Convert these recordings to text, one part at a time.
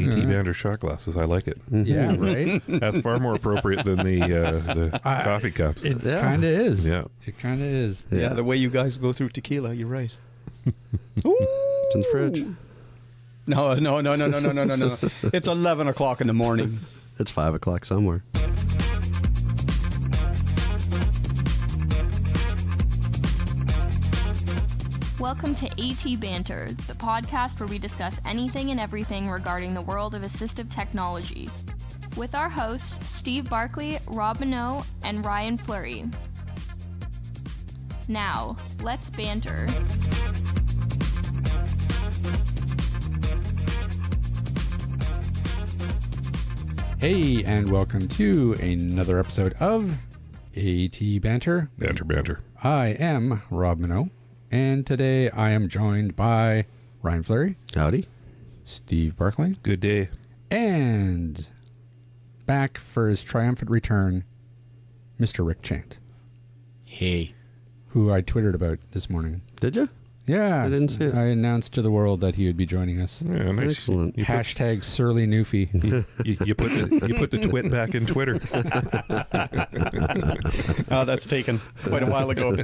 Banter shot glasses. I like it. Yeah, right? That's far more appropriate than the coffee cups. It kind of is. Yeah. It kind of is. Yeah, the way you guys go through tequila, you're right. It's in the fridge. No. It's 11 o'clock in the morning. It's 5 o'clock somewhere. Welcome to AT Banter, the podcast where we discuss anything and everything regarding the world of assistive technology. With our hosts, Steve Barkley, Rob Minot, and Ryan Fleury. Now, let's banter. Hey, and welcome to another episode of AT Banter. Banter. I am Rob Minot, and today I am joined by Ryan Fleury, Howdy. Steve Barkley, Good day. and back for his triumphant return, Mr. Rick Chant, Hey. who I twittered about this morning. Did you? Yeah, I didn't see it. I announced to the world that he would be joining us. Yeah, nice. Excellent. Hashtag Surly Newfie. You put the twit back in Twitter. Oh, that's taken quite a while ago.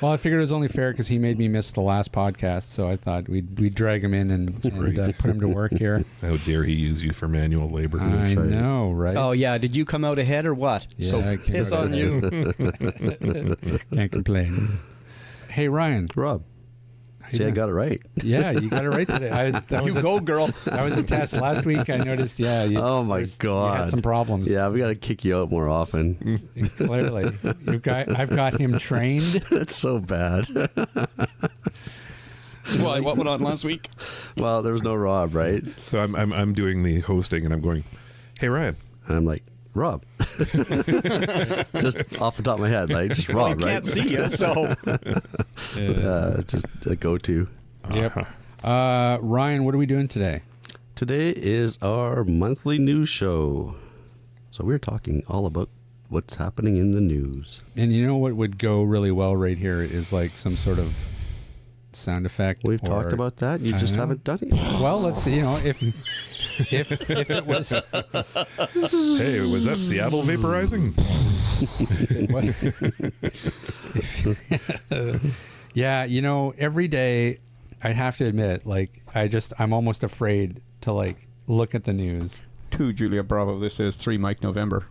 Well, I figured it was only fair because he made me miss the last podcast, so I thought we'd drag him in and put him to work here. How dare he use you for manual labor? I right. know, right? Oh, yeah. Did you come out ahead or what? Yeah, So I came piss out on you. Can't complain. Hey, Ryan. Rob. how See, you I doing? got it right. Yeah, you got it right today. You go, girl. That was a test last week. I noticed. Yeah. Oh, my You God. had some problems. Yeah, we got to kick you out more often. Clearly, I've got him trained. It's so bad. Why? What went on last week? Well, there was no Rob, right? So I'm doing the hosting, and I'm going, hey, Ryan. And I'm like, Rob. Just off the top of my head, like, just Rob, I right? can't see you, so. Just a go-to. Yep. Ryan, what are we doing today? Today is our monthly news show. So we're talking all about what's happening in the news. And you know what would go really well right here is like some sort of sound effect. We've or- talked about that. You I just know. haven't done it. Well, let's see. You know, if it was, Hey, was that Seattle vaporizing? yeah, you know, every day I have to admit, like, I'm almost afraid to like look at the news 2 Julia Bravo. This is 3 Mike November.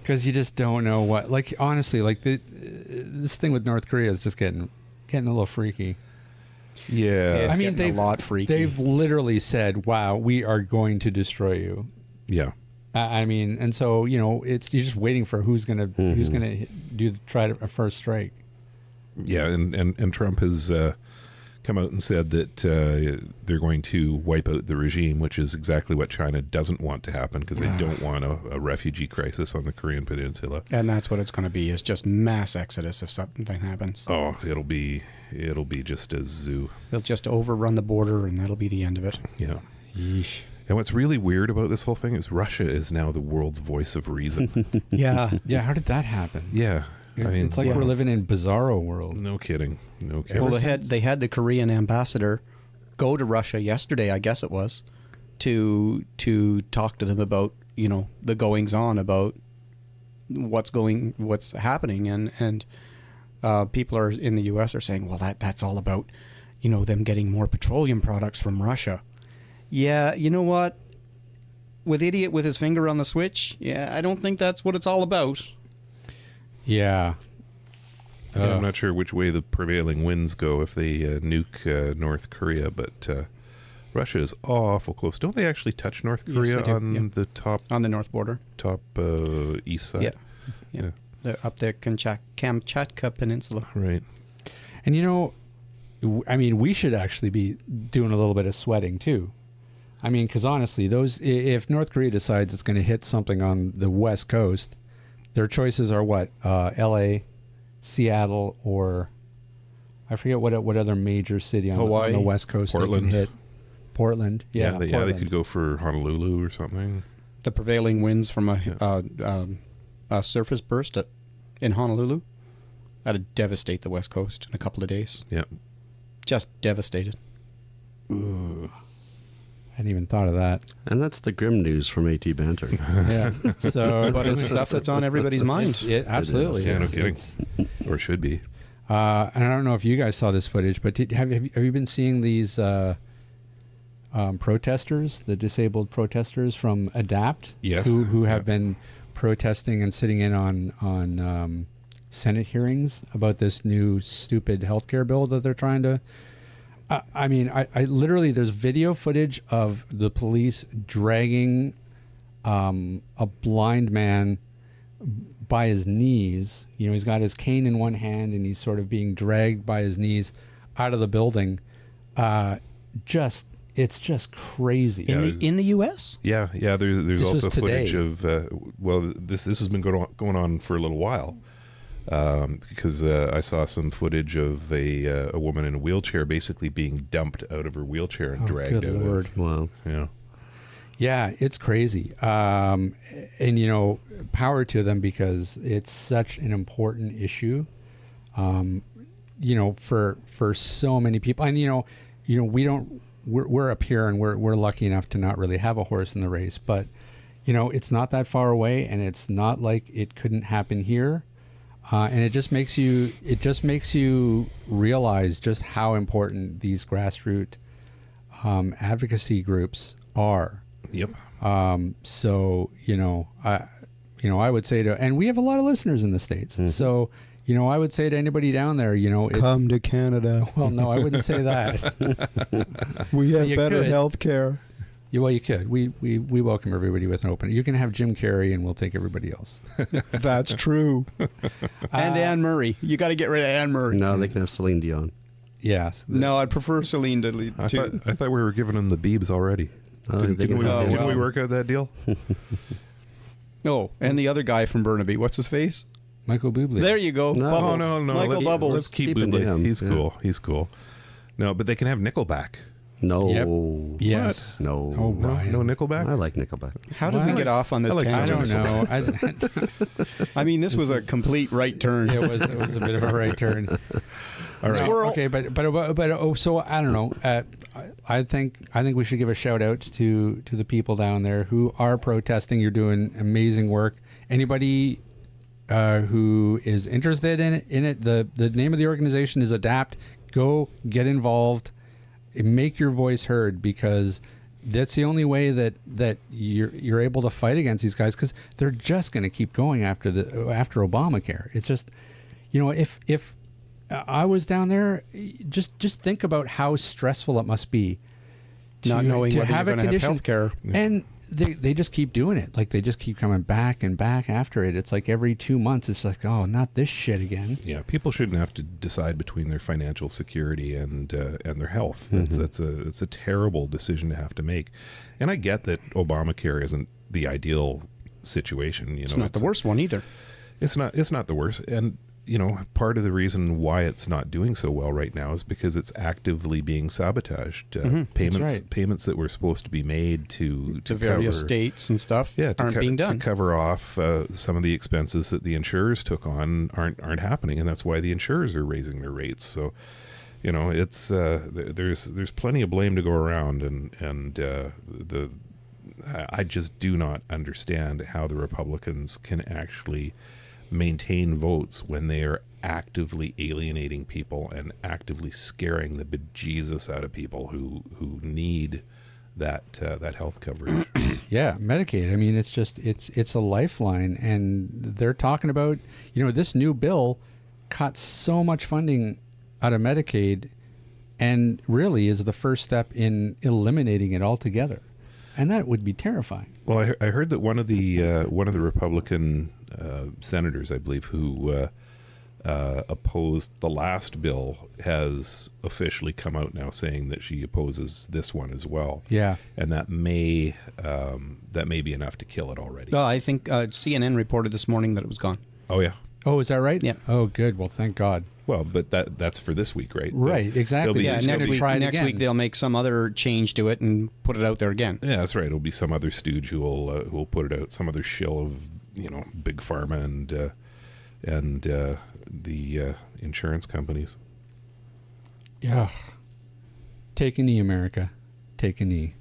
because you just don't know what. Like, honestly, like this thing with North Korea is just getting a little freaky. Yeah. It's I mean, getting a lot freaky. They've literally said, "Wow, we are going to destroy you." Yeah. I mean, and so you know, you're just waiting for who's gonna try a first strike. Yeah, and Trump has come out and said that they're going to wipe out the regime, which is exactly what China doesn't want to happen because they don't want a refugee crisis on the Korean Peninsula. And that's what it's going to be, is just mass exodus if something happens. Oh, it'll be just a zoo. They'll just overrun the border, and that'll be the end of it. Yeah. Yeesh. And what's really weird about this whole thing is Russia is now the world's voice of reason. Yeah. Yeah, how did that happen? Yeah. It's like yeah. we're living in bizarro world. No kidding. No kidding. Well, they had the Korean ambassador go to Russia yesterday, I guess it was, to talk to them about, you know, the goings on about what's happening, and people are in the U.S. are saying, well, that's all about, you know, them getting more petroleum products from Russia. Yeah, you know what? With idiot with his finger on the switch, yeah, I don't think that's what it's all about. Yeah. Yeah, I'm not sure which way the prevailing winds go if they nuke North Korea, but Russia is awful close. Don't they actually touch North Yes, Korea they do, on yeah. the top On the north border. east side? Yeah. They're up there, Kamchatka Peninsula. Right. And you know, I mean, we should actually be doing a little bit of sweating too. I mean, because honestly, if North Korea decides it's going to hit something on the West Coast, their choices are what? L.A., Seattle, or I forget what other major city on Hawaii, the West Coast they Portland. can hit. Portland. Yeah, They Portland. could go for Honolulu or something. The prevailing winds from a surface burst in Honolulu that'd devastate the West Coast in a couple of days. Yeah. Just devastated. Ooh. even thought of that. And that's the grim news from AT Banter. Yeah. So, But it's stuff that's on everybody's mind. Absolutely. Yeah, no It's- kidding. it's- Or should be. And I don't know if you guys saw this footage, but have you been seeing these protesters, the disabled protesters from ADAPT? Yes. Who have been protesting and sitting in on Senate hearings about this new stupid healthcare bill that they're trying to. I mean, I literally, there's video footage of the police dragging a blind man by his knees. You know, he's got his cane in one hand and he's sort of being dragged by his knees out of the building. It's just crazy. In the U.S.? Yeah. There's This was also footage today. of this has been going on for a little while. Because I saw some footage of a woman in a wheelchair basically being dumped out of her wheelchair and dragged good out Lord. of. Wow. Yeah. Yeah, it's crazy. And, you know, power to them because it's such an important issue, you know, for so many people. And, you know, we're up here and we're lucky enough to not really have a horse in the race. But, you know, it's not that far away and it's not like it couldn't happen here. And it just makes you realize just how important these grassroots advocacy groups are. Yep. So I would say and we have a lot of listeners in the States. Mm-hmm. So, you know, I would say to anybody down there, you know, Come to Canada. well, no, I wouldn't say that. We have You better could. health care. Well, you could. We welcome everybody with an open. You can have Jim Carrey, and we'll take everybody else. That's true. And Anne Murray. You got to get rid of Anne Murray. No, they can have Celine Dion. Yes. No, I'd prefer Celine to lead I too. thought we were giving them the Beebs already. Didn't they can we, have- didn't we work out that deal? Oh, and the other guy from Burnaby. What's his face? Michael Bublé. There you go. No. Bubbles. No. Michael let's, Bubbles. Let's keep Keep it to Bublé. him, He's yeah. cool. He's cool. No, but they can have Nickelback. No. Yep. Yes. No. Oh, No, Brian. no Nickelback. I like Nickelback. How did we What? get off on this I like I tangent? don't know. I mean, this was a complete right turn. It was a bit of a right turn. All right. Squirrel. Okay, but so I don't know. I think we should give a shout out to the people down there who are protesting. You're doing amazing work. Anybody who is interested in it, the name of the organization is ADAPT. Go get involved, make your voice heard, because that's the only way that you're able to fight against these guys, because they're just going to keep going after Obamacare. It's just, you know, if I was down there, just think about how stressful it must be Not knowing to whether have you're a going to have condition. health care. And they just keep doing it. Like, they just keep coming back and back after it. It's like every 2 months, it's like, oh, not this shit again. Yeah, people shouldn't have to decide between their financial security and their health. That's a terrible decision to have to make. And I get that Obamacare isn't the ideal situation. It's not the worst one either. It's not the worst. And you know, part of the reason why it's not doing so well right now is because it's actively being sabotaged. Payments right. payments that were supposed to be made to various cover, states and stuff to aren't being done. to cover off some of the expenses that the insurers took on aren't happening, and that's why the insurers are raising their rates. So, you know, it's there's plenty of blame to go around, and I just do not understand how the Republicans can actually maintain votes when they are actively alienating people and actively scaring the bejesus out of people who need that health coverage. Yeah, Medicaid. I mean, it's a lifeline, and they're talking about, you know, this new bill cut so much funding out of Medicaid, and really is the first step in eliminating it altogether, and that would be terrifying. Well, I heard that one of the Republican senators, I believe, who opposed the last bill, has officially come out now saying that she opposes this one as well. Yeah. And that may be enough to kill it already. Well, I think CNN reported this morning that it was gone. Oh yeah. Oh, is that right? Yeah. Oh, good. Well, thank God. Well, but that's for this week, right? Right, exactly. Yeah, He's next gonna week, try it next again. week they'll make some other change to it and put it out there again. Yeah, that's right. It'll be some other stooge who will put it out. Some other shill of, you know, big pharma and the insurance companies. Yeah. Take a knee, America. take a knee.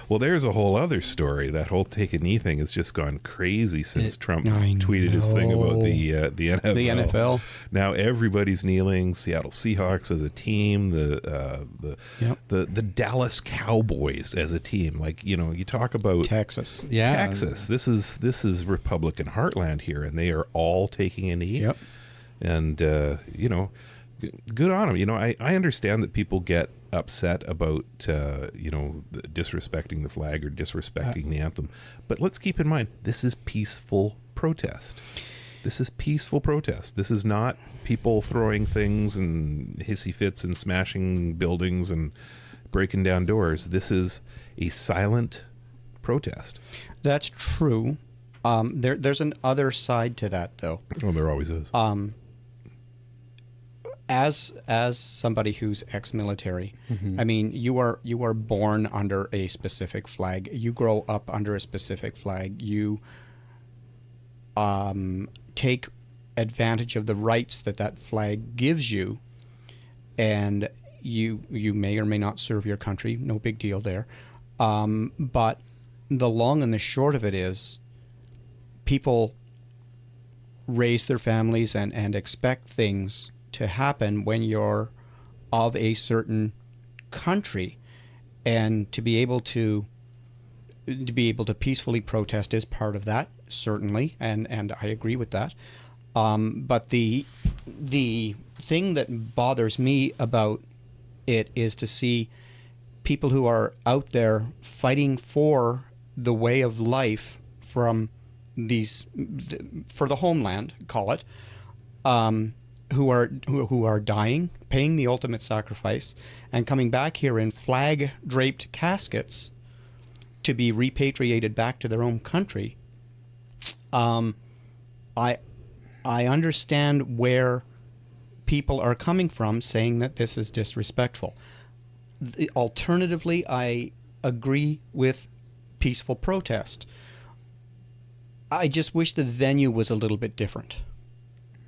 Well, there's a whole other story. That whole take a knee thing has just gone crazy since Trump tweeted his thing about the NFL. The NFL. Now everybody's kneeling. Seattle Seahawks as a team, the Dallas Cowboys as a team. Like, you know, you talk about Texas. Yeah. Texas. This is Republican heartland here, and they are all taking a knee. Yep. And you know, good on them. You know, I understand that people get upset about you know, disrespecting the flag or disrespecting the anthem, but let's keep in mind this is peaceful protest. This is peaceful protest. This is not people throwing things and hissy fits and smashing buildings and breaking down doors. This is a silent protest. That's true. There's an other side to that, though. Oh, there always is. As somebody who's ex-military, I mean, you are born under a specific flag. You grow up under a specific flag. You take advantage of the rights that flag gives you, and you may or may not serve your country. No big deal there. But the long and the short of it is, people raise their families and expect things to happen when you're of a certain country, and to be able to peacefully protest is part of that, certainly, and I agree with that. But the thing that bothers me about it is to see people who are out there fighting for the way of life for the homeland, call it, who are dying, paying the ultimate sacrifice, and coming back here in flag-draped caskets to be repatriated back to their own country. I understand where people are coming from saying that this is disrespectful. Alternatively, I agree with peaceful protest. I just wish the venue was a little bit different.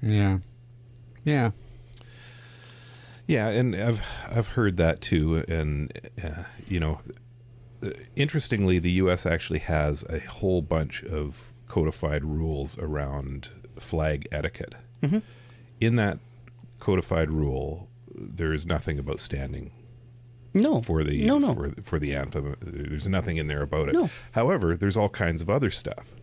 Yeah. Yeah. Yeah, and I've heard that too, and you know, interestingly, the U.S. actually has a whole bunch of codified rules around flag etiquette. Mm-hmm. In that codified rule, there is nothing about standing. No. For the No. For the anthem, there's nothing in there about it. No. However, there's all kinds of other stuff.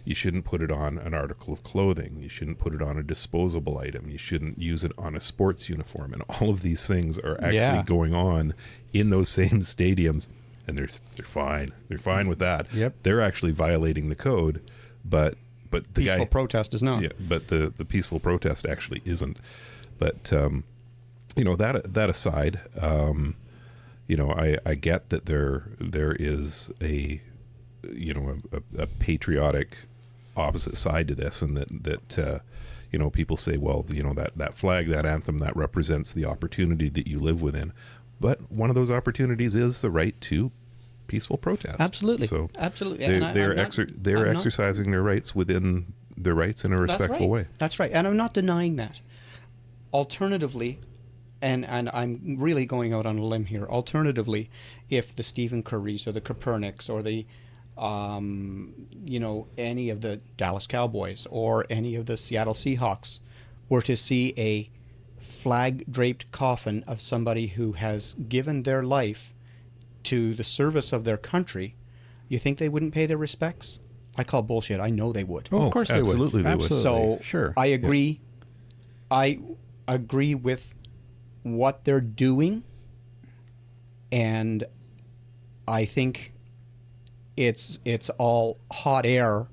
You shouldn't put it on an article of clothing. You shouldn't put it on a disposable item. You shouldn't use it on a sports uniform. And all of these things are actually going on in those same stadiums, and they're fine. They're fine with that. Yep. They're actually violating the code, but the Peaceful protest is not. Yeah, but the peaceful protest actually isn't. But you know, that aside, you know, I get that there is a, you know, a patriotic opposite side to this, and that you know, people say, well, you know, that flag, that anthem, that represents the opportunity that you live within. But one of those opportunities is the right to peaceful protest. Absolutely. So absolutely. they're exercising their rights within their rights in a respectful way. That's right. And I'm not denying that. Alternatively, and I'm really going out on a limb here, alternatively, if the Stephen Currys or the Copernics or the you know, any of the Dallas Cowboys or any of the Seattle Seahawks were to see a flag-draped coffin of somebody who has given their life to the service of their country, you think they wouldn't pay their respects? I call bullshit. I know they would. Oh, of course absolutely they would. would. So sure. I agree. Yeah. I agree with what they're doing, and I think it's all hot air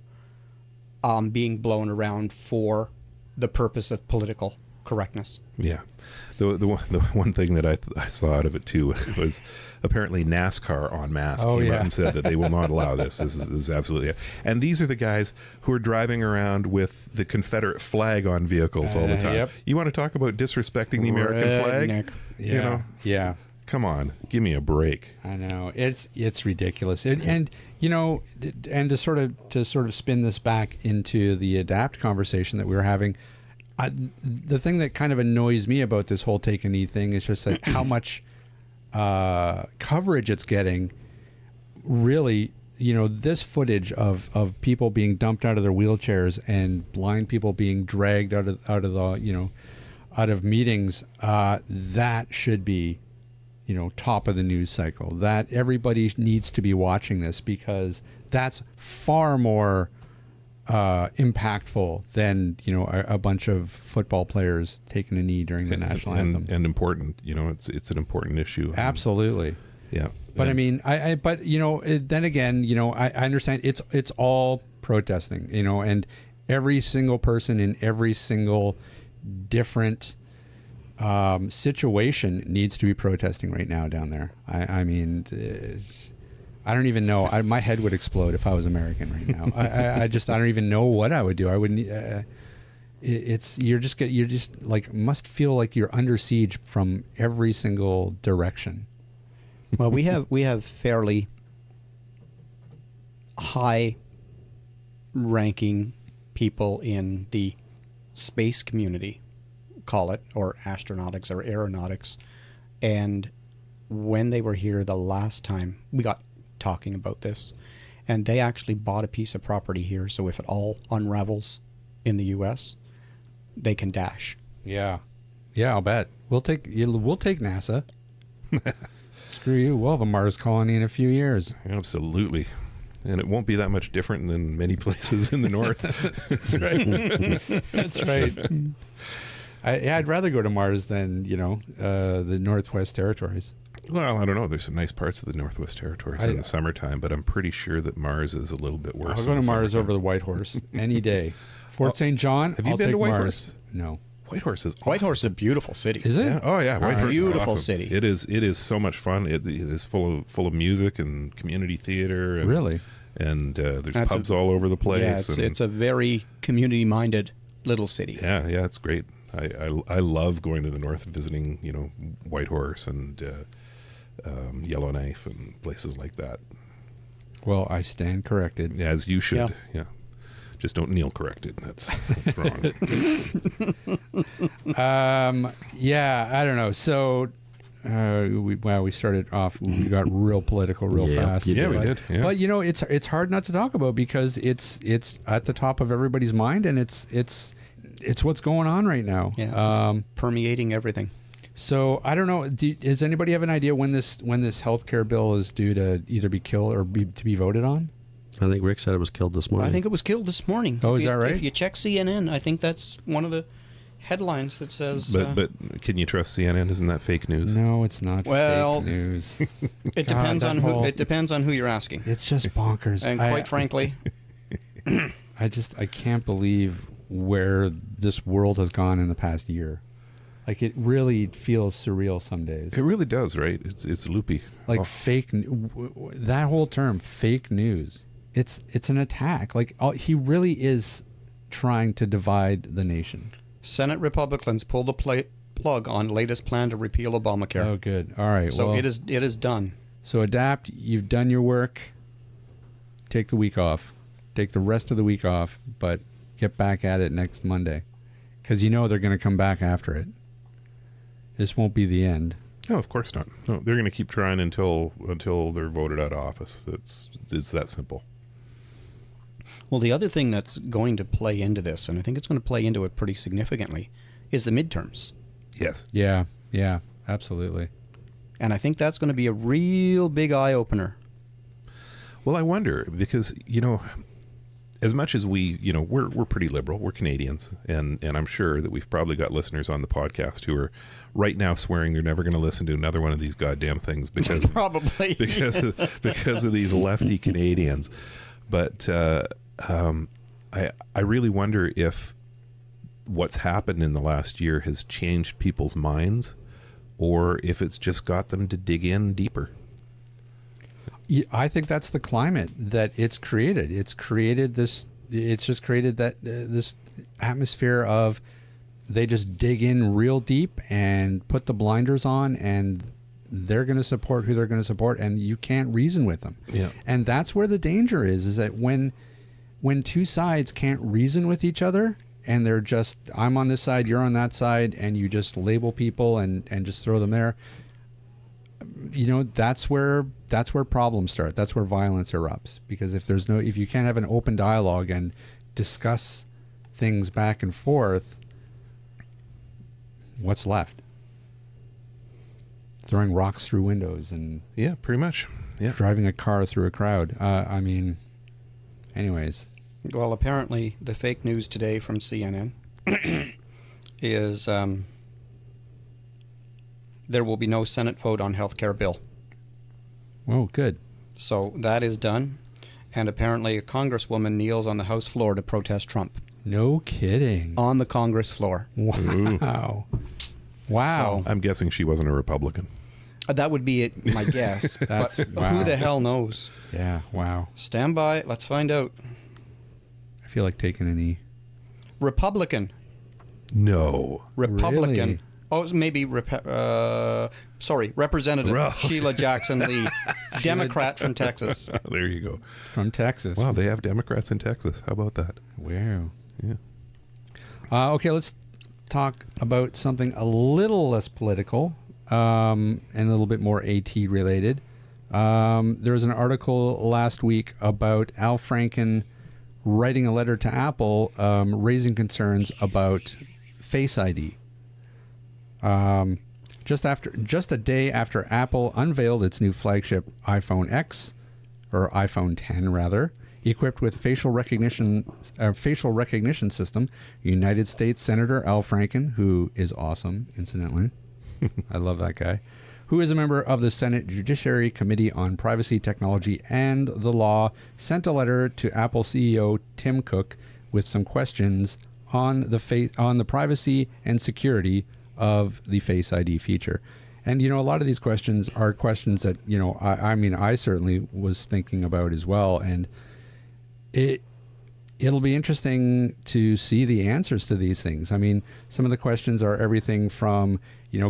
being blown around for the purpose of political correctness. Yeah. The one thing that I saw out of it too was apparently NASCAR en masse came out and said that they will not allow this. This is absolutely, and these are the guys who are driving around with the Confederate flag on vehicles all the time. Yep. You want to talk about disrespecting the American flag? Yeah. You know? Yeah. Come on, give me a break. I know, it's ridiculous, and you know, and to sort of spin this back into the adapt conversation that we were having. The thing that kind of annoys me about this whole take a knee thing is just like how much coverage it's getting, really, this footage of people being dumped out of their wheelchairs and blind people being dragged out of the, out of meetings, that should be, top of the news cycle. That everybody needs to be watching this, because that's far more impactful than a bunch of football players taking a knee during the national anthem. And important. It's an important issue. Absolutely. Yeah. But I mean, but then again, I understand it's all protesting, and every single person in every single different situation needs to be protesting right now down there. I mean, I don't even know. My head would explode if I was American right now. I don't even know what I would do. I wouldn't. You're just like, must feel like you're under siege from every single direction. Well, we have fairly high ranking people in the space community, call it, or astronautics or aeronautics. And when they were here the last time, we got talking about this, and they actually bought a piece of property here, so if it all unravels in the US, they can dash. Yeah, I'll bet. We'll take NASA. Screw you. We'll have a Mars colony in a few years. Absolutely. And it won't be that much different than many places in the north. That's right. That's right. I'd rather go to Mars than, the Northwest Territories. Well, I don't know. There's some nice parts of the Northwest Territories in the summertime, but I'm pretty sure that Mars is a little bit worse. I'll go to Mars over the Whitehorse any day. Fort St. John, have you I'll been take to Whitehorse? Mars. No. Whitehorse is awesome. Whitehorse is a beautiful city. Is it? Yeah. Oh yeah, Whitehorse is beautiful awesome. city. It is so much fun. It is full of music and community theater. And, Really? And there's pubs all over the place. Yeah, it's a very community-minded little city. Yeah, it's great. I love going to the north and visiting, Whitehorse and Yellowknife and places like that. Well, I stand corrected. As you should. Yeah. Yeah. Just don't kneel corrected. That's wrong. Yeah, I don't know. So, we started off. We got real political real fast. Yeah, we did. Yeah. But it's hard not to talk about, because it's at the top of everybody's mind, and it's what's going on right now. Yeah, it's permeating everything. So I don't know. Does anybody have an idea when this healthcare bill is due to either be killed or to be voted on? I think Rick said it was killed this morning. I think it was killed this morning. Oh, is that right? If you check CNN, I think that's one of the headlines that says. But can you trust CNN? Isn't that fake news? No, it's not Well, fake news. It depends on who. It depends on who you're asking. It's just bonkers. And quite frankly, I can't believe where this world has gone in the past year. Like, it really feels surreal some days. It really does, right? It's loopy. Like that whole term, fake news. It's an attack. Like, he really is trying to divide the nation. Senate Republicans pulled the plug on latest plan to repeal Obamacare. Oh, good. All right. So well, it is done. So adapt. You've done your work. Take the week off. Take the rest of the week off, but get back at it next Monday, because they're going to come back after it. This won't be the end. No, of course not. No, they're going to keep trying until they're voted out of office. It's that simple. Well, the other thing that's going to play into this, and I think it's going to play into it pretty significantly, is the midterms. Yes. Yeah, absolutely. And I think that's going to be a real big eye-opener. Well, I wonder, because, as much as we're pretty liberal, we're Canadians, and I'm sure that we've probably got listeners on the podcast who are right now swearing they're never going to listen to another one of these goddamn things because probably because of these lefty Canadians. But I really wonder if what's happened in the last year has changed people's minds, or if it's just got them to dig in deeper. I think that's the climate that it's created. It's created this. It's just created that this atmosphere of they just dig in real deep and put the blinders on, and they're going to support who they're going to support, and you can't reason with them. Yeah. And that's where the danger is that when two sides can't reason with each other, and they're just, I'm on this side, you're on that side, and you just label people and just throw them there. that's where problems start. That's where violence erupts, because if you can't have an open dialogue and discuss things back and forth, what's left? Throwing rocks through windows and Yeah, pretty much. Yeah. driving a car through a crowd. Anyways. Well, apparently the fake news today from CNN is there will be no Senate vote on healthcare bill. Oh, good. So that is done. And apparently a congresswoman kneels on the House floor to protest Trump. No kidding. On the Congress floor. Wow. Wow. I'm guessing she wasn't a Republican. That would be it, my guess. That's- but wow. who the hell knows? Yeah, wow. Stand by. Let's find out. I feel like taking a knee. Republican. No. Republican. Really? Oh, it's maybe Representative Sheila Jackson Lee, Democrat from Texas. There you go. From Texas. Wow, they have Democrats in Texas. How about that? Wow. Yeah. Okay, let's talk about something a little less political and a little bit more AT related. There was an article last week about Al Franken writing a letter to Apple raising concerns about FaceID. Just a day after Apple unveiled its new flagship iPhone X, or iPhone 10 rather, equipped with facial recognition system, United States Senator Al Franken, who is awesome, incidentally, I love that guy, who is a member of the Senate Judiciary Committee on Privacy, Technology, and the Law, sent a letter to Apple CEO Tim Cook with some questions on the privacy and security of the Face ID feature. And, a lot of these questions are questions that, I certainly was thinking about as well. And it'll be interesting to see the answers to these things. I mean, some of the questions are everything from,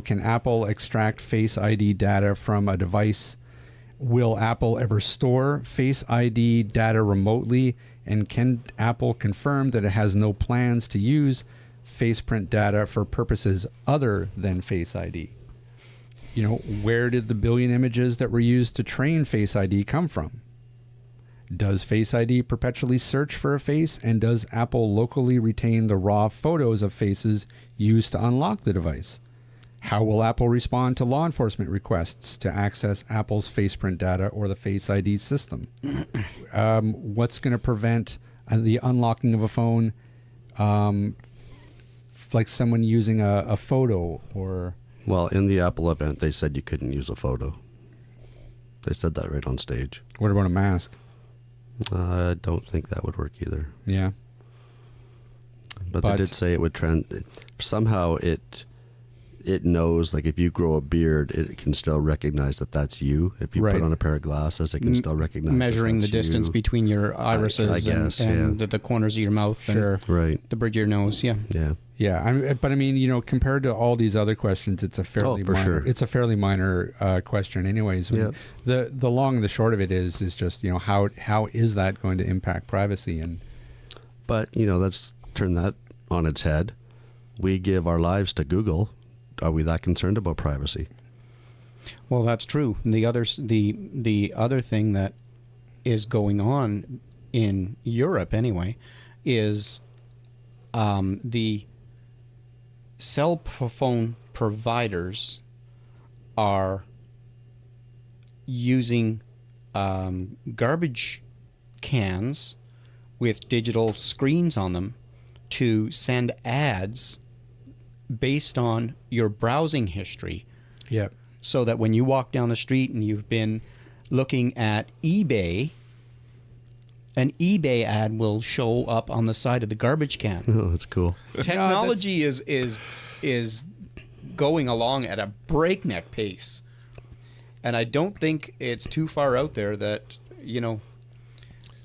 can Apple extract Face ID data from a device? Will Apple ever store Face ID data remotely? And can Apple confirm that it has no plans to use FacePrint data for purposes other than Face ID? Where did the billion images that were used to train Face ID come from? Does Face ID perpetually search for a face? And does Apple locally retain the raw photos of faces used to unlock the device? How will Apple respond to law enforcement requests to access Apple's FacePrint data or the Face ID system? What's going to prevent the unlocking of a phone, like someone using a photo or... Well, in the Apple event, they said you couldn't use a photo. They said that right on stage. What about a mask? I don't think that would work either. Yeah. But they did say it would somehow it knows, like if you grow a beard, it can still recognize that that's you. If you put on a pair of glasses, it can still recognize measuring that the distance between your irises I guess, and the corners of your mouth. Sure. Right. The bridge of your nose. Yeah. Yeah. Yeah, but compared to all these other questions, it's a fairly minor question. Anyways, Yeah. The long and the short of it is just how is that going to impact privacy? And but let's turn that on its head. We give our lives to Google. Are we that concerned about privacy? Well, that's true. And the other thing that is going on in Europe anyway is the cell phone providers are using garbage cans with digital screens on them to send ads based on your browsing history. Yep. So that when you walk down the street and you've been looking at eBay, an eBay ad will show up on the side of the garbage can. Oh, that's cool. Technology is going along at a breakneck pace. And I don't think it's too far out there that,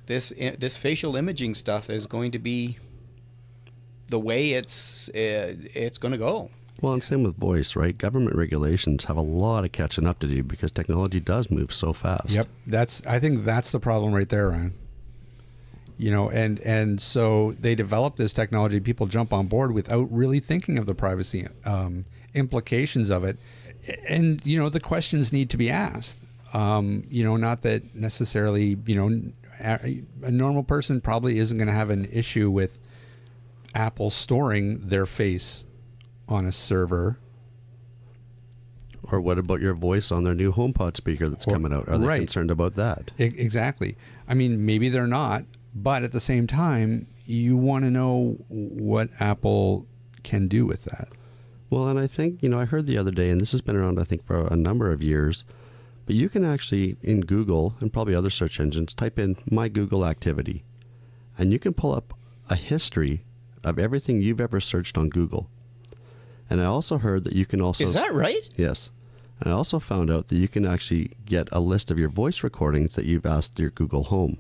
this facial imaging stuff is going to be the way it's going to go. Well, and same with voice, right? Government regulations have a lot of catching up to do because technology does move so fast. Yep. I think that's the problem right there, Ryan. And so they develop this technology, people jump on board without really thinking of the privacy implications of it. And, you know, the questions need to be asked. You know, not that necessarily, you know, a normal person probably isn't going to have an issue with Apple storing their face on a server. Or what about your voice on their new HomePod speaker that's coming out? Are they concerned about that? Exactly. I mean, maybe they're not, but at the same time, you want to know what Apple can do with that. Well, and I think, you know, I heard the other day, and this has been around, I think, for a number of years, but you can actually, in Google and probably other search engines, type in My Google Activity, and you can pull up a history of everything you've ever searched on Google. And I also heard that you can also... Is that right? Yes. And I also found out that you can actually get a list of your voice recordings that you've asked your Google Home.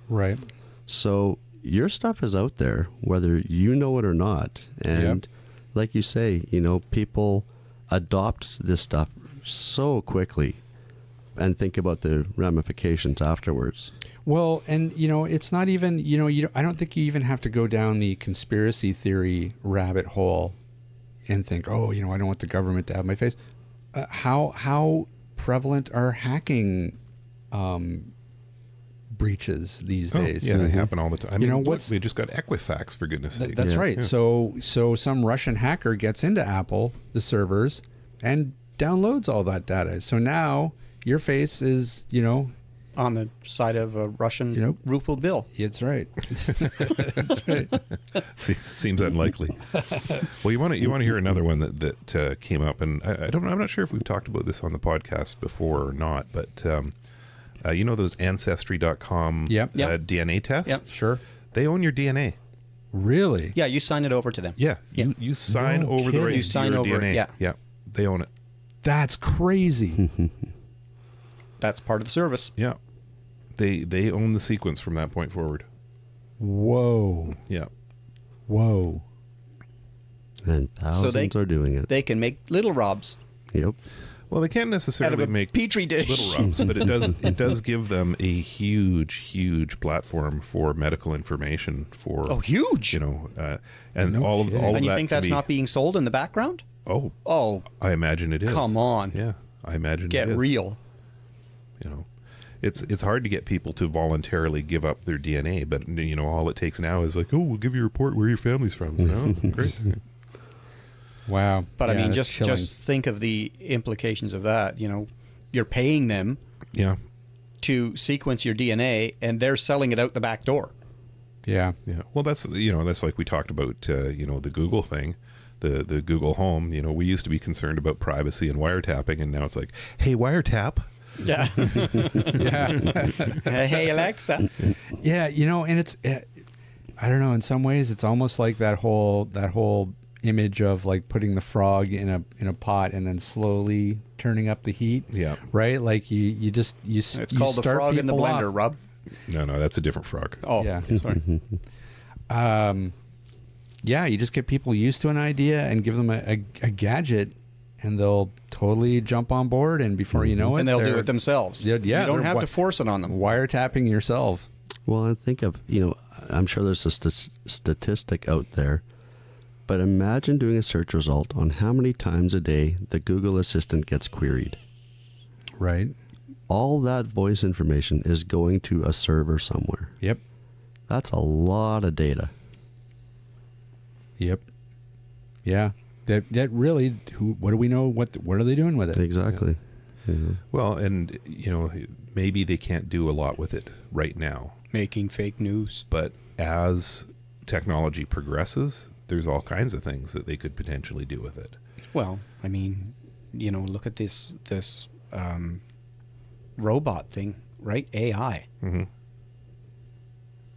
Right. So your stuff is out there, whether you know it or not. And like you say, you know, people adopt this stuff so quickly and think about the ramifications afterwards. Well, and, you know, it's not even, you know, I don't think you even have to go down the conspiracy theory rabbit hole and think, oh, you know, I don't want the government to have my face. How prevalent are hacking breaches these days? Yeah, they happen all the time. I mean, You know, look, what's- they just got Equifax, for goodness sake. That's right. Yeah. So some Russian hacker gets into Apple, the servers, and downloads all that data. So now your face is, you know... On the side of a Russian ruble bill. It's right. That's right. Seems unlikely. Well, you want to hear another one that came up, and I'm not sure if we've talked about this on the podcast before or not, but you know those Ancestry.com DNA tests? Yep. Sure. They own your DNA. Really? Yeah, you sign it over to them. Yeah. You sign No over the kidding. rights You to sign your over it, DNA. yeah. They own it. That's crazy. That's part of the service. Yeah. They own the sequence from that point forward. Whoa. Yeah. Whoa. And thousands are doing it. They can make little Robs Yep. Well, they can't out necessarily of a make petri dish. little Robs, but it does give them a huge platform for medical information for Huge. you know, and No all of kidding. all of And you that think can that's be- not being sold in the background? Oh, I imagine it is. Come on. Yeah, I imagine Get it is. real. You know, it's hard to get people to voluntarily give up their DNA, but you know, all it takes now is like, oh, we'll give you a report where your family's from. No, great. Wow. But Yeah, I mean, that's just chilling. think of the implications of that. You know, you're paying them Yeah, to sequence your DNA, and they're selling it out the back door. Yeah. yeah. Well, that's like we talked about. You know, the Google thing. The Google Home, you know, we used to be concerned about privacy and wiretapping, and now it's like, hey, wiretap. Yeah. Yeah. Hey, Alexa. Yeah, you know, and it's I don't know, in some ways it's almost like that whole image of like putting the frog in a pot and then slowly turning up the heat. Yeah. Right? Like you It's called the start frog in the people blender, off. Rob. No, that's a different frog. Oh, Yeah. sorry. Yeah, you just get people used to an idea and give them a gadget, and they'll totally jump on board, and before you know it, And they'll do they're it themselves. Yeah, you don't they're have to force it on them. wiretapping yourself. Well, I think of, you know, I'm sure there's a statistic out there, but imagine doing a search result on how many times a day the Google Assistant gets queried. Right. All that voice information is going to a server somewhere. Yep. That's a lot of data. Yep. Yeah. That really. What do we know? What are they doing with it? Exactly. Yeah. Well, and you know, maybe they can't do a lot with it right now, Making fake news. but as technology progresses, there's all kinds of things that they could potentially do with it. Well, I mean, you know, look at this robot thing, right? AI. Mm-hmm.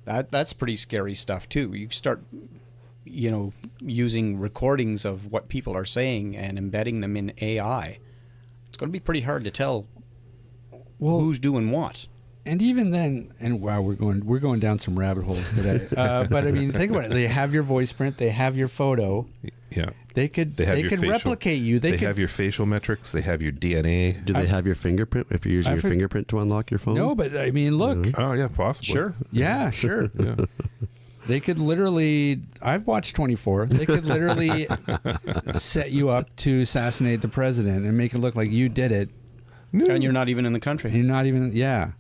That's pretty scary stuff too. You start, you know, using recordings of what people are saying and embedding them in AI. It's going to be pretty hard to tell who's doing what. And even then, and wow, we're going down some rabbit holes today. But I mean, think about it. They have your voice print. They have your photo. Yeah. They could They have your facial- replicate you. They could have your facial metrics. They have your DNA. Do they have your fingerprint if you're using your fingerprint to unlock your phone? No, but I mean, look. Oh yeah, possibly. Sure. Yeah, sure. Yeah. They could literally, I've watched 24. They could literally set you up to assassinate the president and make it look like you did it. And you're not even in the country. You're not even, yeah.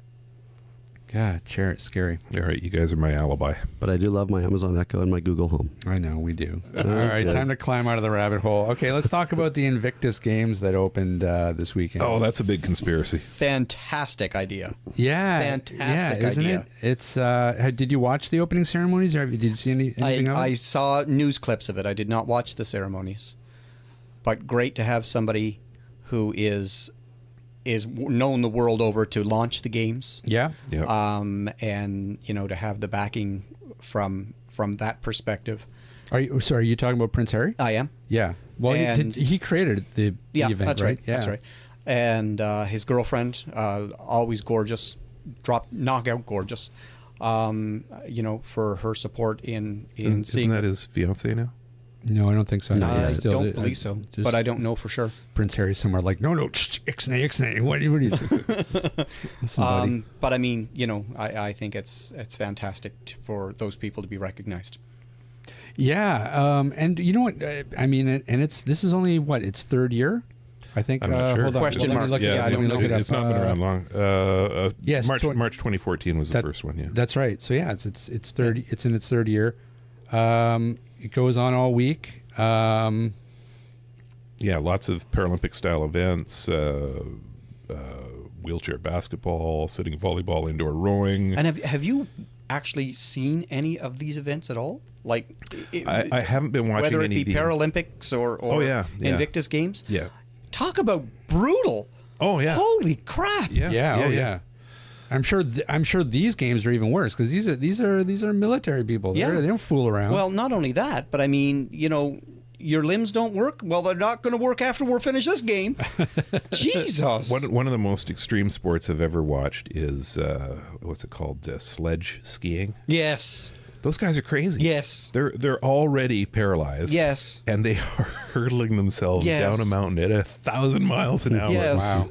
God, it's scary. All right, you guys are my alibi. But I do love my Amazon Echo and my Google Home. I know, we do. All right, time to climb out of the rabbit hole. Okay, let's talk about the Invictus Games that opened this weekend. Oh, that's a big conspiracy. Fantastic idea. Yeah. Fantastic isn't idea. it? It's, did you watch the opening ceremonies, or did you see anything of it? I saw news clips of it. I did not watch the ceremonies. But great to have somebody who is known the world over to launch the games. Yeah. And to have the backing from that perspective. Are you talking about Prince Harry? I am. Yeah. Well, he created the event, that's right. Yeah, that's right. And his girlfriend, always gorgeous, knockout gorgeous. For her support in Isn't seeing that his fiance now? No, I don't think so. I don't believe so, but I don't know for sure. Prince Harry somewhere like, no, ixnay. What do you? But I mean, I think it's fantastic for those people to be recognized. Yeah, and you know what? I mean, and this is only its third year. I think. I'm not sure. Hold on. Question mark. Let me look it up. It's not been around long. Yes, March 2014 was the first one. Yeah, that's right. So yeah, it's third. It's in its third year. It goes on all week. Yeah, lots of Paralympic style events, wheelchair basketball, sitting volleyball, indoor rowing. And have you actually seen any of these events at all? Like, I haven't been watching whether it any be Paralympics or Invictus Games. Yeah. Talk about brutal. Oh yeah. Holy crap. Yeah. I'm sure these games are even worse because these are military people. Yeah. They don't fool around. Well, not only that, but I mean, your limbs don't work. Well, they're not going to work after we're finished this game. Jesus. One of the most extreme sports I've ever watched is what's it called? Sledge skiing. Yes. Those guys are crazy. Yes. They're already paralyzed. Yes. And they are hurtling themselves down a mountain at 1,000 miles an hour. Yes. Wow.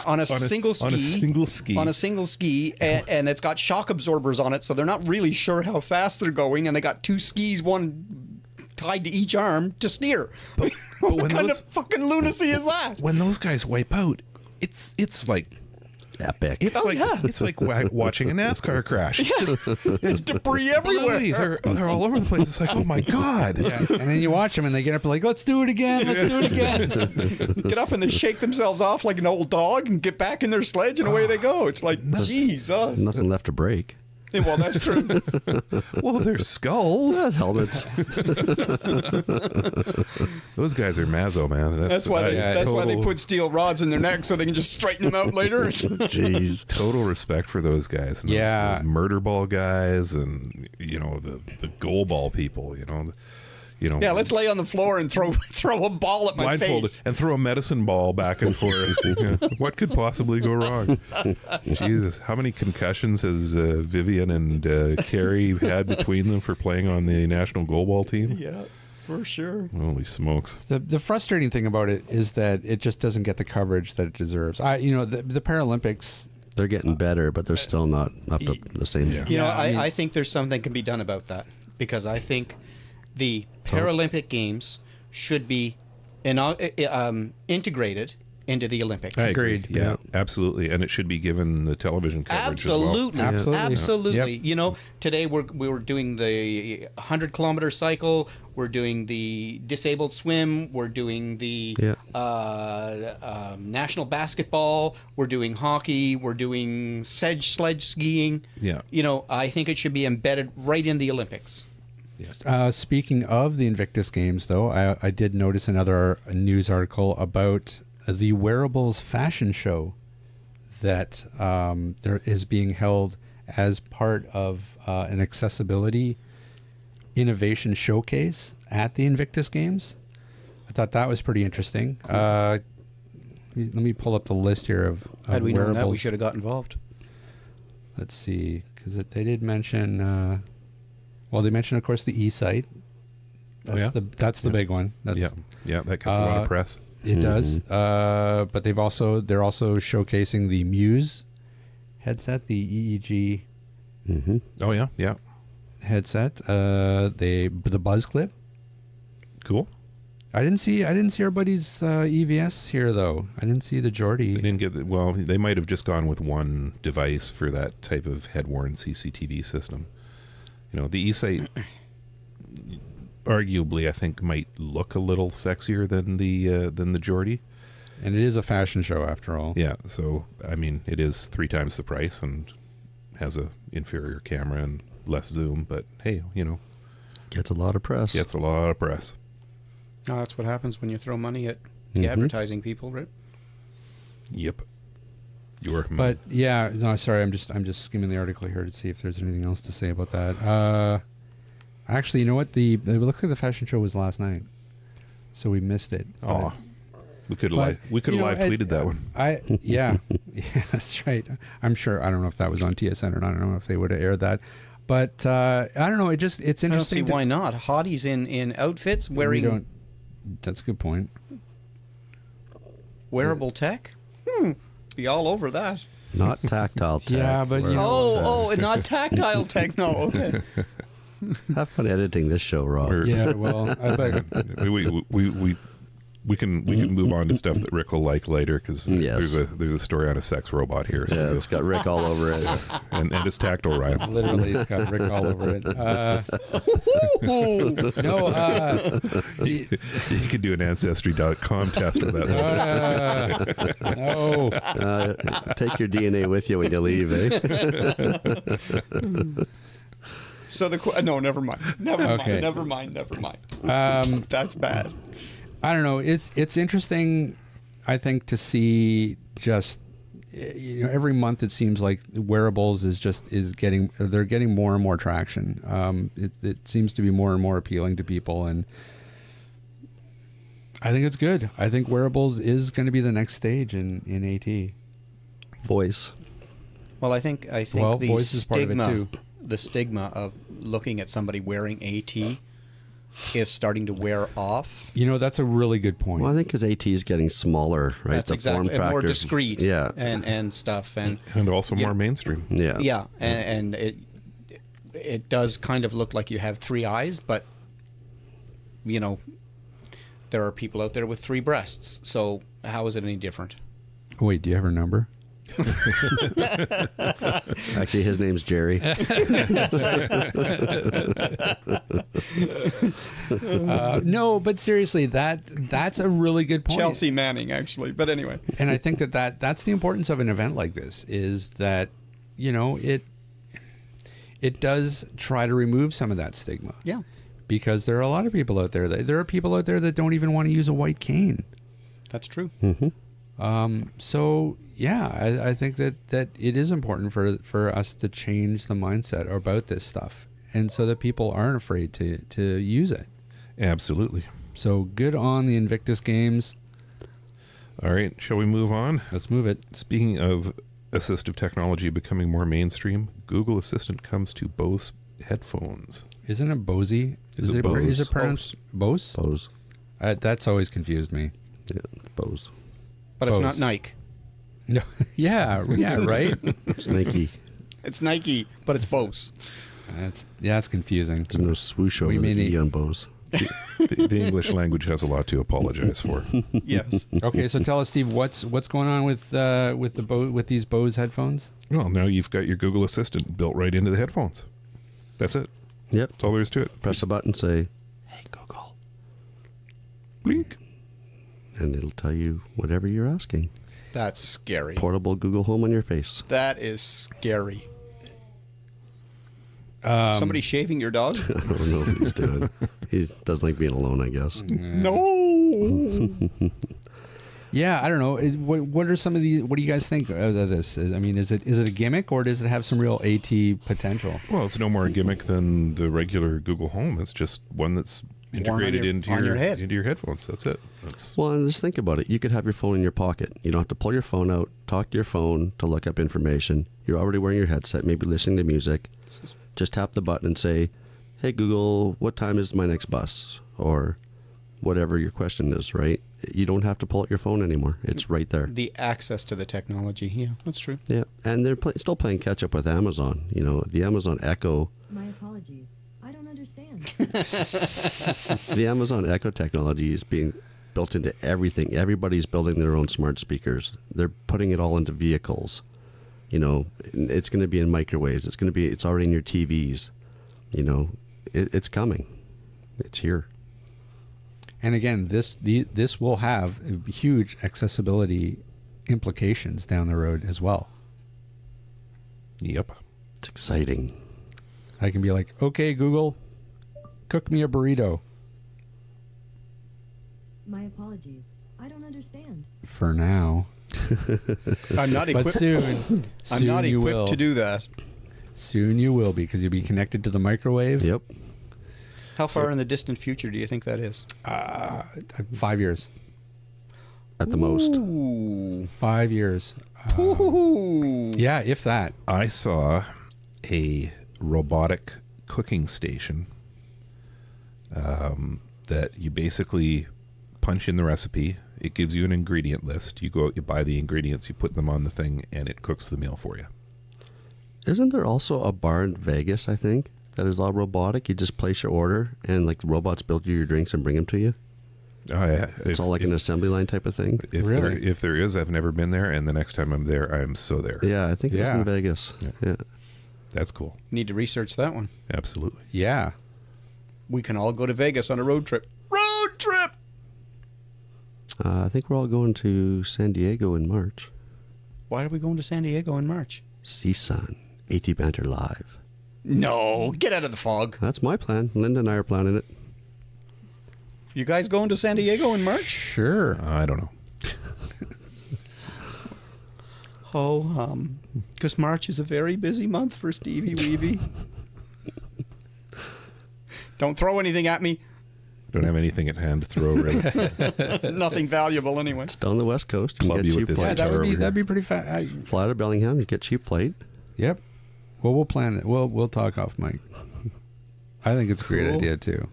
On a single ski. On a single ski. On a single ski, and it's got shock absorbers on it, so they're not really sure how fast they're going, and they got two skis, one tied to each arm to steer. But what kind of fucking lunacy is that? When those guys wipe out, it's like epic. It's like watching a NASCAR crash. It's debris everywhere. They're all over the place. It's like, oh my god. Yeah. And then you watch them and they get up like, let's do it again. Get up and they shake themselves off like an old dog and get back in their sledge and away they go. It's like, Jesus. Nothing left to break. Yeah, well, that's true. Well, they're skulls. Helmets. Those guys are Mazzo, man. That's why they put steel rods in their neck so they can just straighten them out later. Jeez. Total respect for those guys. And those murder ball guys, and the goal ball people. Yeah, let's lay on the floor and throw a ball at my face. And throw a medicine ball back and forth. What could possibly go wrong? Jesus, how many concussions has Vivian and Carrie had between them for playing on the national goalball team? Yeah, for sure. Holy smokes! The frustrating thing about it is that it just doesn't get the coverage that it deserves. The Paralympics. They're getting better, but they're still not up to the same. Yeah. I think there's something can be done about that, because I think the Paralympic Games should be integrated into the Olympics. I agree. Yeah, absolutely. And it should be given the television coverage absolutely. as well. Absolutely. Yep. Today we were doing the 100-kilometer cycle. We're doing the disabled swim. We're doing the national basketball. We're doing hockey. We're doing sledge skiing. Yeah. I think it should be embedded right in the Olympics. Speaking of the Invictus Games, though, I did notice another news article about the wearables fashion show that there is being held as part of an accessibility innovation showcase at the Invictus Games. I thought that was pretty interesting. Cool. Let me pull up the list here of Had we wearables. known that, we should have got involved. Let's see, because they did mention... they mentioned, of course, the e-site. That's the big one. That gets a lot of press. It does. But they're also showcasing the Muse headset, the EEG. Mm-hmm. Oh yeah. headset. The Buzz Clip. Cool. I didn't see our buddy's EVS here though. I didn't see the Geordie. They didn't get well. They might have just gone with one device for that type of head-worn CCTV system. You know, the eSight arguably, I think, might look a little sexier than the Geordie. And it is a fashion show after all. Yeah. So I mean, it is 3 times the price and has a inferior camera and less zoom. But hey, you know, gets a lot of press. Gets a lot of press. Oh, that's what happens when you throw money at the advertising people, right? Yep. But yeah, no, sorry, I'm just skimming the article here to see if there's anything else to say about that. Actually, you know what? It looked like the fashion show was last night, so we missed it. Oh, we could have live tweeted that one. Yeah, that's right. I'm sure. I don't know if that was on TSN or not. I don't know if they would have aired that. But I don't know. It's interesting. I don't see why not. Hotties in outfits wearing. That's a good point. Wearable tech? Be all over that. Not tactile tech. Yeah, but you know, not tactile tech. No, okay. Have fun editing this show, Rob. Yeah, well, I bet. We can move on to stuff that Rick will like later because there's a story on a sex robot here. So yeah, it's got Rick all over it, and it's tactile, Ryan. Literally, it's got Rick all over it. You could do an Ancestry.com test with that. No. Take your DNA with you when you leave, eh? So no, never mind. Never mind. That's bad. I don't know. It's interesting, I think, to see just every month it seems like wearables is getting more and more traction. It seems to be more and more appealing to people, and I think it's good. I think wearables is going to be the next stage in AT. Voice. Well, I think the voice is part of it too. The stigma of looking at somebody wearing AT is starting to wear off. You know, that's a really good point. Well, I think because AT is getting smaller, right? That's exactly, and more discreet, and stuff, and also more mainstream. Yeah, and it does kind of look like you have 3 eyes, but you know, there are people out there with 3 breasts. So how is it any different? Wait, do you have her number? Actually, his name's Jerry. No, but seriously, that's a really good point. Chelsea Manning, actually. But anyway. And I think that's the importance of an event like this, is that, you know, it does try to remove some of that stigma. Yeah. Because there are a lot of people out there that don't even want to use a white cane. That's true. Mm-hmm. So yeah, I think that it is important for us to change the mindset about this stuff, and so that people aren't afraid to use it. Absolutely. So good on the Invictus Games. All right, shall we move on? Let's move it. Speaking of assistive technology becoming more mainstream, Google Assistant comes to Bose headphones. Isn't it Bose? Is it pronounced Bose? Bose. That's always confused me. Yeah, Bose. But Bose. It's not Nike. No. Yeah, right. It's Nike. It's Nike, but it's Bose. It's confusing. There's no swoosh over the E on Bose. The English language has a lot to apologize for. Yes. Okay, so tell us, Steve, what's going on with these Bose headphones? Well, now you've got your Google Assistant built right into the headphones. That's it. Yep. That's all there is to it. Press a button, say, "Hey Google," blink, and it'll tell you whatever you're asking. That's scary. Portable Google Home on your face. That is scary. Somebody shaving your dog? I don't know what he's doing. He doesn't like being alone, I guess. No. Yeah, I don't know. What are some of these? What do you guys think of this? I mean, is it a gimmick, or does it have some real AT potential? Well, it's no more a gimmick than the regular Google Home. It's just one that's integrated into your headphones. That's it. Well, and just think about it. You could have your phone in your pocket. You don't have to pull your phone out, talk to your phone to look up information. You're already wearing your headset, maybe listening to music. Just tap the button and say, "Hey Google, what time is my next bus?" Or whatever your question is, right? You don't have to pull out your phone anymore. It's right there. The access to the technology. Yeah, that's true. Yeah, and they're still playing catch up with Amazon. You know, the Amazon Echo. My apologies. The Amazon Echo technology is being built into everything. Everybody's building their own smart speakers. They're putting it all into vehicles. You know, it's going to be in microwaves. It's already in your TVs. You know, it's coming. It's here. And again, this will have huge accessibility implications down the road as well. Yep. It's exciting. I can be like, okay, Google, cook me a burrito. My apologies. I don't understand. For now. I'm not equipped. But soon I'm not you equipped will. to do that. Soon you will, because you'll be connected to the microwave. Yep. How far in the distant future do you think that is? 5 years. At the most. Ooh. 5 years. Ooh. Yeah, if that. I saw a robotic cooking station that you basically punch in the recipe. It gives you an ingredient list. You go out, you buy the ingredients, you put them on the thing, and it cooks the meal for you. Isn't there also a bar in Vegas, I think, that is all robotic? You just place your order, and like the robots build you your drinks and bring them to you? Oh, yeah. It's all like an assembly line type of thing? Really? If there is, I've never been there, and the next time I'm there, I'm so there. Yeah, I think it was Yeah. in Vegas. Yeah. Yeah. That's cool. Need to research that one. Absolutely. Yeah. We can all go to Vegas on a road trip. Road trip! I think we're all going to San Diego in March. Why are we going to San Diego in March? CSUN, AT Banter Live. No, get out of the fog. That's my plan. Linda and I are planning it. You guys going to San Diego in March? Sure. I don't know. Oh, because March is a very busy month for Stevie Weavy. Don't throw anything at me. Don't have anything at hand to throw, really. Nothing valuable anyway. It's down the West Coast. You Club can you get with cheap this Yeah, flight. guitar over that'd here. be pretty fast. Fly to Bellingham, you get cheap flight. Yep. Well, we'll plan it. We'll talk off mic. I think it's a great Cool. idea too.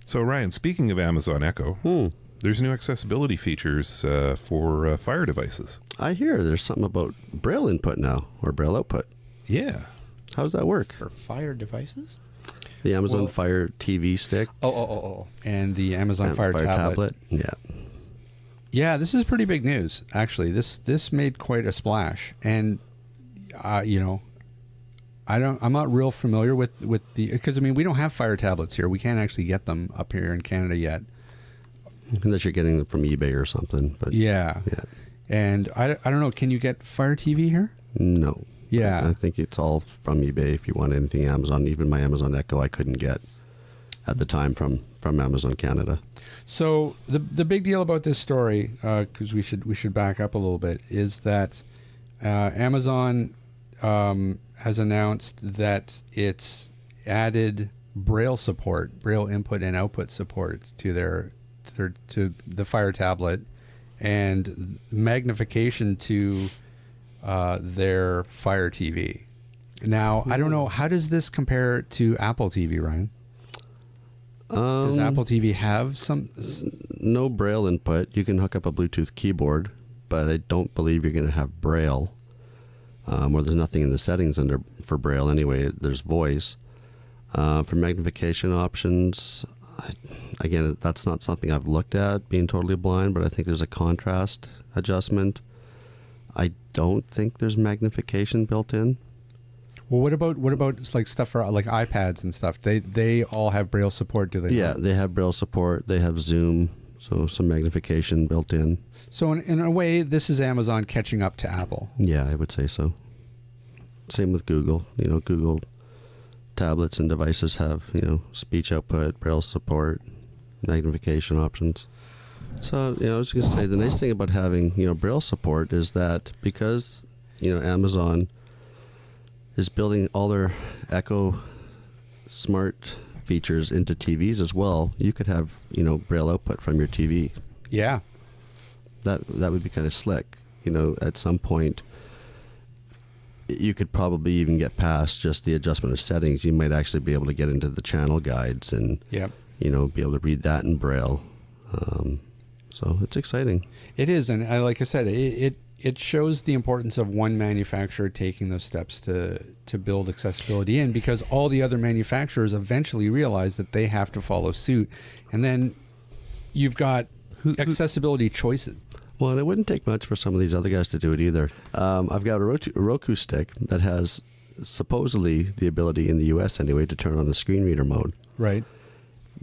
So, Ryan, speaking of Amazon Echo, there's new accessibility features for Fire devices. I hear there's something about Braille input now, or Braille output. Yeah. How does that work? For Fire devices? The Amazon Well- Fire TV stick Oh. And the Amazon Fire tablet. Yeah. Yeah, this is pretty big news. Actually, this made quite a splash, and you know, I'm not real familiar with the, because I mean we don't have Fire tablets here. We can't actually get them up here in Canada yet. Unless you're getting them from eBay or something. But Yeah. yeah. And I don't know. Can you get Fire TV here? No. Yeah. I think it's all from eBay if you want anything Amazon. Even my Amazon Echo I couldn't get at the time from Amazon Canada. So the big deal about this story, because we should back up a little bit, is that Amazon has announced that it's added Braille support, Braille input and output support to the Fire tablet, and magnification to their Fire TV. Now, I don't know, how does this compare to Apple TV, Ryan? Does Apple TV have some? No Braille input. You can hook up a Bluetooth keyboard, but I don't believe you're going to have Braille. Or there's nothing in the settings for Braille anyway. There's voice. For magnification options, again, that's not something I've looked at, being totally blind, but I think there's a contrast adjustment. I don't think there's magnification built in. Well, what about like stuff for like iPads and stuff? They all have Braille support, do they? Yeah, not? they have Braille support. They have Zoom, so some magnification built in. So in a way, this is Amazon catching up to Apple. Yeah, I would say so. Same with Google. You know, Google tablets and devices have, speech output, Braille support, magnification options. So, I was going to say, the nice thing about having, Braille support is that because, Amazon is building all their Echo smart features into TVs as well, you could have, Braille output from your TV. Yeah. That would be kind of slick. At some point, you could probably even get past just the adjustment of settings. You might actually be able to get into the channel guides and, Yep. be able to read that in Braille. So it's exciting. It is, and like I said, it shows the importance of one manufacturer taking those steps to build accessibility in, because all the other manufacturers eventually realize that they have to follow suit, and then you've got accessibility choices. Well, it wouldn't take much for some of these other guys to do it either. I've got a Roku stick that has supposedly the ability in the US anyway to turn on the screen reader mode. Right.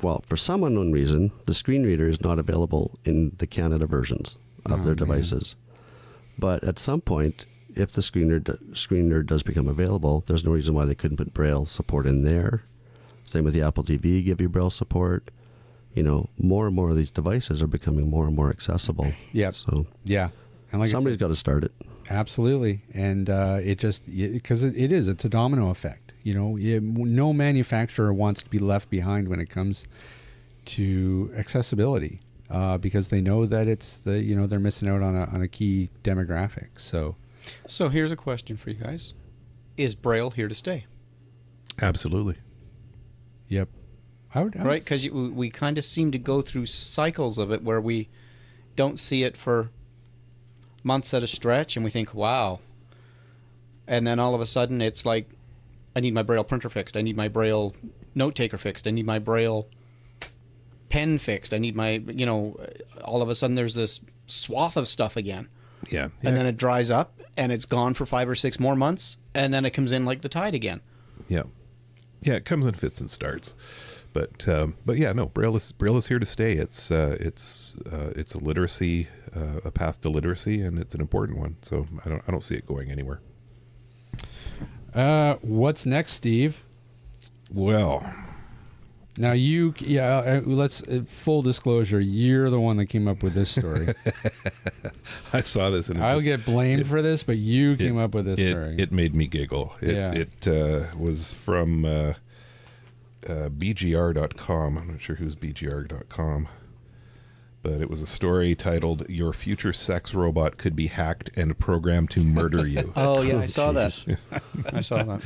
Well, for some unknown reason, the screen reader is not available in the Canada versions of their devices. But at some point, if the screen reader does become available, there's no reason why they couldn't put Braille support in there. Same with the Apple TV, give you Braille support. You know, more and more of these devices are becoming more and more accessible. Yep. So yeah, and like somebody's got to start it. Absolutely, and it just because it's a domino effect. You know, no manufacturer wants to be left behind when it comes to accessibility, because they know that they're missing out on a key demographic. So here's a question for you guys: is Braille here to stay? Absolutely. Yep. Right, because we kind of seem to go through cycles of it where we don't see it for months at a stretch, and we think, wow. And then all of a sudden it's like, I need my Braille printer fixed. I need my Braille note taker fixed. I need my Braille pen fixed. I need my, all of a sudden there's this swath of stuff again. Yeah. And then it dries up and it's gone for 5 or 6 more months. And then it comes in like the tide again. Yeah. Yeah, it comes in fits and starts. But yeah, no, Braille is here to stay. It's a literacy, a path to literacy, and it's an important one. So I don't see it going anywhere. What's next, Steve? Well, now let's full disclosure. You're the one that came up with this story. I saw this, and I'll get blamed for this, but you came up with this story. It made me giggle. It was from BGR.com. I'm not sure who's BGR.com, but it was a story titled "Your Future Sex Robot Could Be Hacked and Programmed to Murder You." Oh yeah, I saw that. I saw that.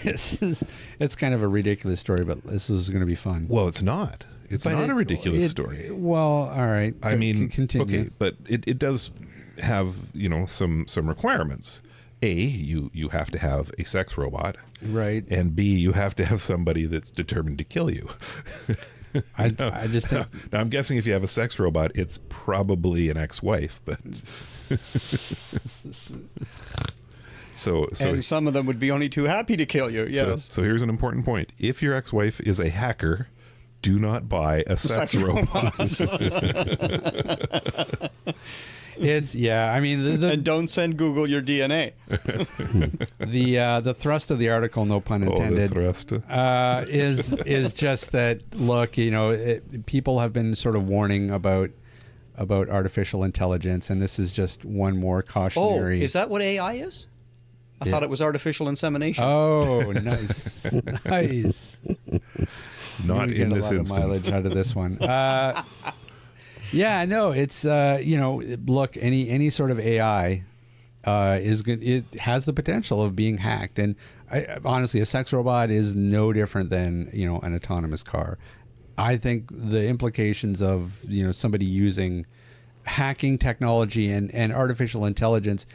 It's kind of a ridiculous story, but this is going to be fun. Well, it's not. It's not a ridiculous story. Well, all right. I mean, continue. Okay, but it does have some requirements. A, you have to have a sex robot, right? And B, you have to have somebody that's determined to kill you. I just think now I'm guessing if you have a sex robot, it's probably an ex-wife, but so and some of them would be only too happy to kill you. Yes. So here's an important point: if your ex-wife is a hacker, do not buy a sex robot. I mean, and don't send Google your DNA. The thrust of the article, no pun intended, is just that. Look, people have been sort of warning about artificial intelligence, and this is just one more cautionary. Oh, is that what AI is? I thought it was artificial insemination. Oh, nice, nice. Not in this instance. A lot of mileage out of this one. Yeah, no, it's look, any sort of AI is good. It has the potential of being hacked, and honestly, a sex robot is no different than an autonomous car. I think the implications of somebody using hacking technology and artificial intelligence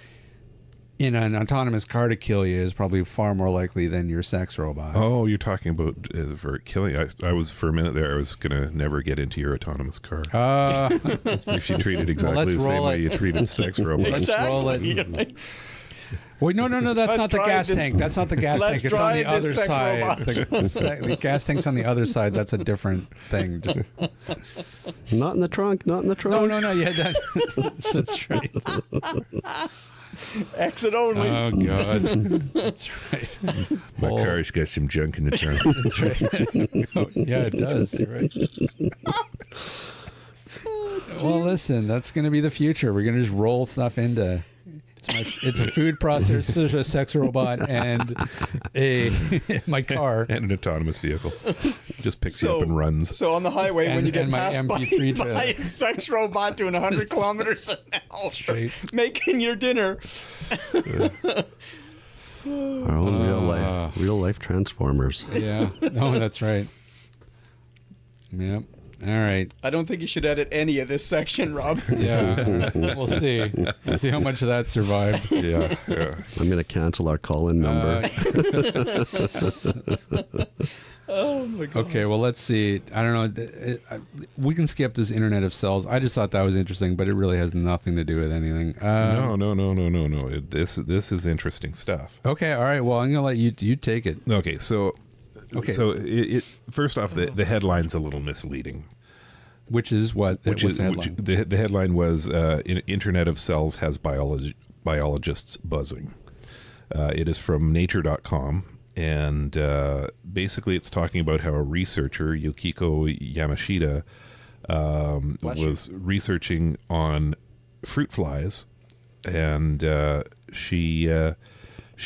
in an autonomous car to kill you is probably far more likely than your sex robot. Oh, you're talking about for killing. I was for a minute there. I was gonna never get into your autonomous car. If you treat it exactly the same way you treat a sex robot. Exactly. Wait, no, that's not the gas tank. That's not the gas tank. It's on the other side. The gas tank's on the other side. That's a different thing. Just... Not in the trunk. Not in the trunk. No. Yeah, that's right. Exit only. Oh God, that's right. My car's got some junk in the trunk. That's right. Yeah, it does. You're right. Well, listen, that's going to be the future. We're going to just roll stuff into. It's a food processor, a sex robot, and my car, and an autonomous vehicle. Just picks you up and runs. So on the highway, when you get passed by a sex robot doing 100 kilometers an hour, straight, making your dinner. Our own real life transformers. Yeah. No, that's right. Yeah. All right. I don't think you should edit any of this section, Rob. Yeah. We'll see. We'll see how much of that survived. Yeah. I'm going to cancel our call-in number. Oh my god. Okay, well, let's see. I don't know. We can skip this Internet of Cells. I just thought that was interesting, but it really has nothing to do with anything. No. This is interesting stuff. Okay, all right. Well, I'm gonna let you take it. Okay, so Okay. so it first off, the headline's a little misleading. Which is what? What's the headline? The headline was Internet of Cells has biologists buzzing. It is from nature.com. And basically, it's talking about how a researcher, Yukiko Yamashita, was researching on fruit flies, and she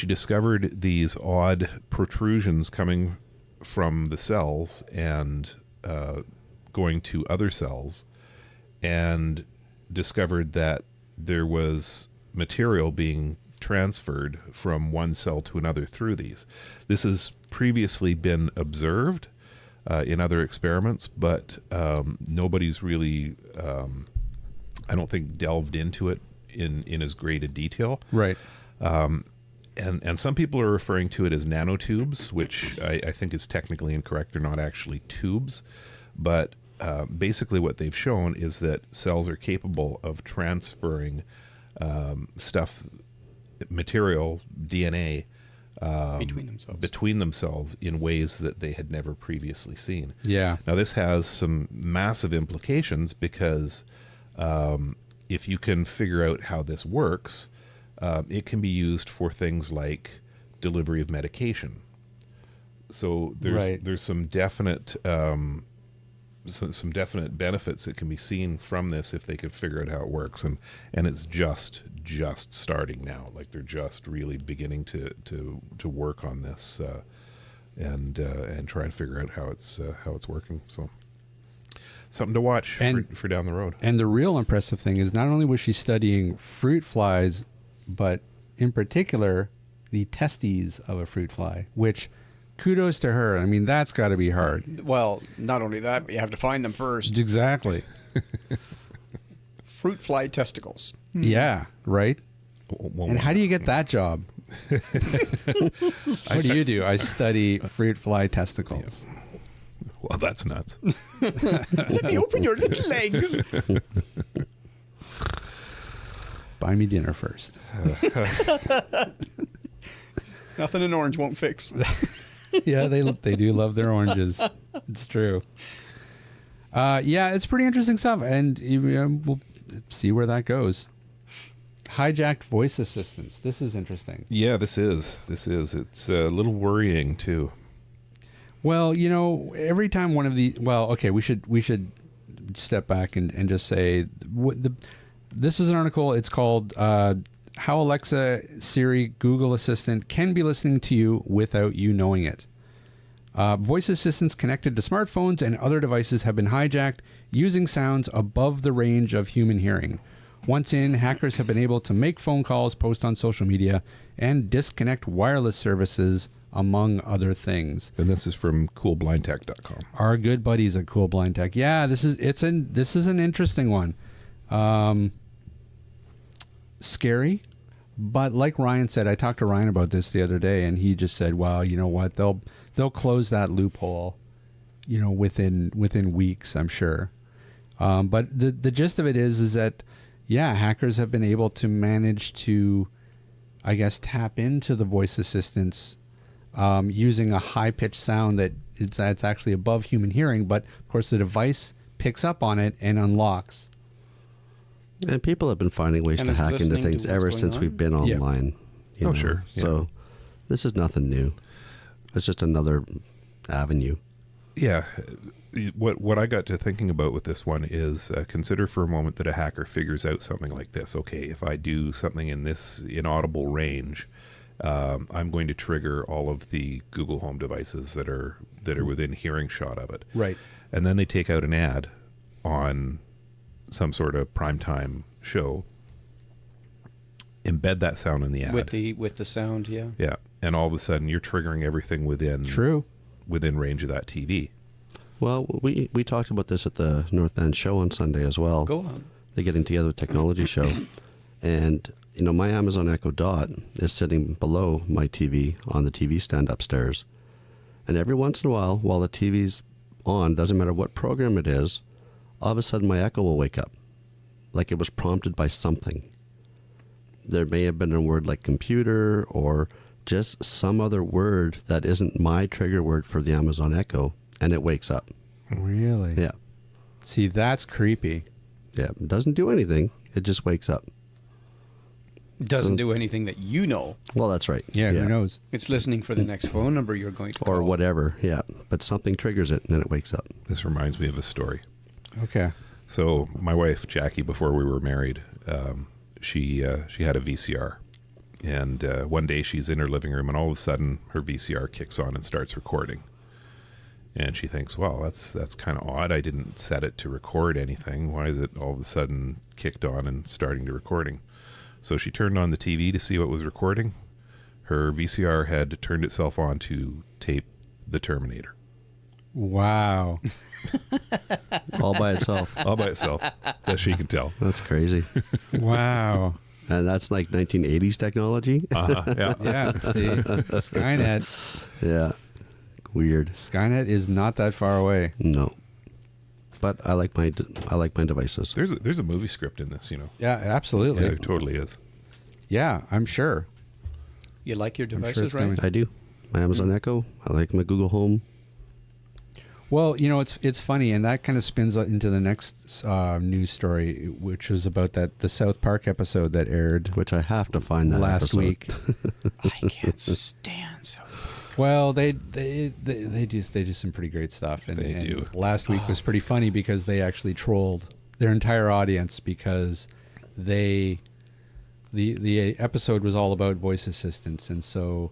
discovered these odd protrusions coming from the cells and going to other cells, and discovered that there was material being transferred from one cell to another through these. This has previously been observed in other experiments, but nobody's really, I don't think, delved into it in as great a detail. Right. And some people are referring to it as nanotubes, which I think is technically incorrect. They're not actually tubes, but basically what they've shown is that cells are capable of transferring material, DNA, between themselves in ways that they had never previously seen. Yeah. Now, this has some massive implications because if you can figure out how this works, it can be used for things like delivery of medication. So there's some definite some definite benefits that can be seen from this if they could figure out how it works, and it's just starting now. Like, they're just really beginning to work on this and try and figure out how it's working. So something to watch for down the road. And the real impressive thing is not only was she studying fruit flies, but in particular the testes of a fruit fly, which, kudos to her. I mean, that's got to be hard. Well, not only that, but you have to find them first. Exactly. Fruit fly testicles. Yeah, right? And how do you get that job? What do? I study fruit fly testicles. Well, that's nuts. Let me open your little legs. Buy me dinner first. Nothing an orange won't fix. Yeah, they do love their oranges. It's true. Yeah, it's pretty interesting stuff, and we'll see where that goes. Hijacked voice assistants. This is interesting. Yeah, this is. It's a little worrying too. Well, every time one of the we should step back and just say this is an article. It's called How Alexa, Siri, Google Assistant Can Be Listening to You Without You Knowing It. Voice assistants connected to smartphones and other devices have been hijacked using sounds above the range of human hearing. Once in, hackers have been able to make phone calls, post on social media, and disconnect wireless services, among other things. And this is from coolblindtech.com. Our good buddies at Cool Blind Tech. Yeah, this is an interesting one. Scary, but like Ryan said, I talked to Ryan about this the other day, and he just said, "Well, you know what? They'll close that loophole, within weeks, I'm sure." But the gist of it is that, yeah, hackers have been able to manage to, I guess, tap into the voice assistants using a high-pitched sound it's actually above human hearing, but of course the device picks up on it and unlocks. And people have been finding ways to hack into things ever since we've been online. Yeah. Sure. Yeah. So this is nothing new. It's just another avenue. Yeah. What I got to thinking about with this one is consider for a moment that a hacker figures out something like this. Okay, if I do something in this inaudible range, I'm going to trigger all of the Google Home devices that are within hearing shot of it. Right. And then they take out an ad on some sort of primetime show, embed that sound in the ad. With the sound, yeah. Yeah. And all of a sudden you're triggering everything within range of that TV. Well, we talked about this at the North End show on Sunday as well. Go on. The Getting Together Technology show. And, my Amazon Echo Dot is sitting below my TV on the TV stand upstairs. And every once in a while the TV's on, doesn't matter what program it is, all of a sudden my Echo will wake up. Like it was prompted by something. There may have been a word like computer or just some other word that isn't my trigger word for the Amazon Echo, and it wakes up. Really? Yeah. See, that's creepy. Yeah. It doesn't do anything. It just wakes up. Doesn't do anything that you know. Well, that's right. Yeah, who knows? It's listening for the next phone number you're going to call. Or whatever, yeah. But something triggers it, and then it wakes up. This reminds me of a story. Okay. So my wife, Jackie, before we were married, she had a VCR. And one day she's in her living room, and all of a sudden her VCR kicks on and starts recording. And she thinks, well, that's kind of odd. I didn't set it to record anything. Why is it all of a sudden kicked on and starting to recording? So she turned on the TV to see what was recording. Her VCR had turned itself on to tape The Terminator. Wow. All by itself. All by itself, as she can tell. That's crazy. Wow. And that's like 1980s technology? Yeah. Yeah, see, Skynet. Yeah. Weird. Skynet is not that far away. No. But I like my devices. There's a movie script in this, Yeah, absolutely. Yeah, it totally is. Yeah, I'm sure. You like your I'm sure devices, it's right? coming. I do. My Amazon Echo. I like my Google Home. Well, it's funny, and that kind of spins into the next news story, which was about the South Park episode that aired, Which I have to find that last episode. week. I can't stand South Park. Well, they do some pretty great stuff, and They do. Last week was pretty funny because they actually trolled their entire audience because the episode was all about voice assistants, and so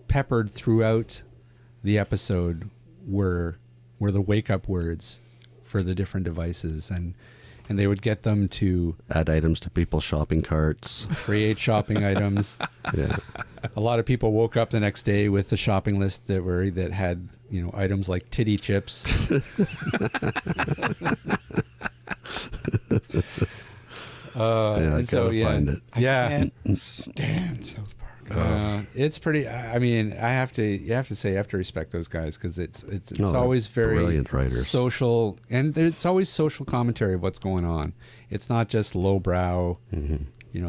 peppered throughout the episode were the wake up words for the different devices, and they would get them to Add items to people's shopping carts. create shopping items. Yeah. A lot of people woke up the next day with the shopping list that had items like titty chips. Yeah, I gotta find it. Yeah, Can't stand South Park. it's pretty. I mean, you have to respect those guys because it's No, they're always very brilliant writers. social, and it's always social commentary of what's going on. It's not just lowbrow,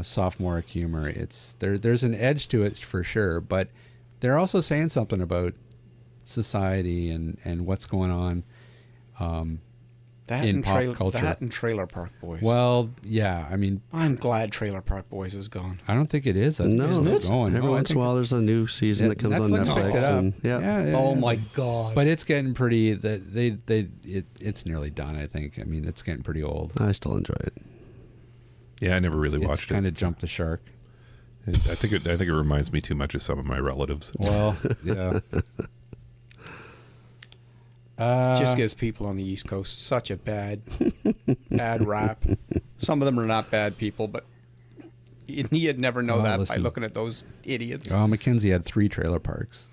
sophomoric humor. There's an edge to it for sure, but they're also saying something about society and what's going on. That in and pop culture. That and Trailer Park Boys. Well, yeah, I mean, I'm glad Trailer Park Boys is gone. I don't think it is. I think No, it's still going. every No, I once in a think- while there's a new season Yeah, that comes on Netflix picked it Netflix. up. And, yeah. Oh my God! But it's getting pretty. It's nearly done. I think. I mean, it's getting pretty old. I still enjoy it. Yeah, I never really It's watched kind it. of jumped the shark. I think it reminds me too much of some of my relatives. Well, yeah. Just gives people on the East Coast such a bad rap. Some of them are not bad people, but you'd never know Well, that by listen. looking at those idiots. Mackenzie had 3 trailer parks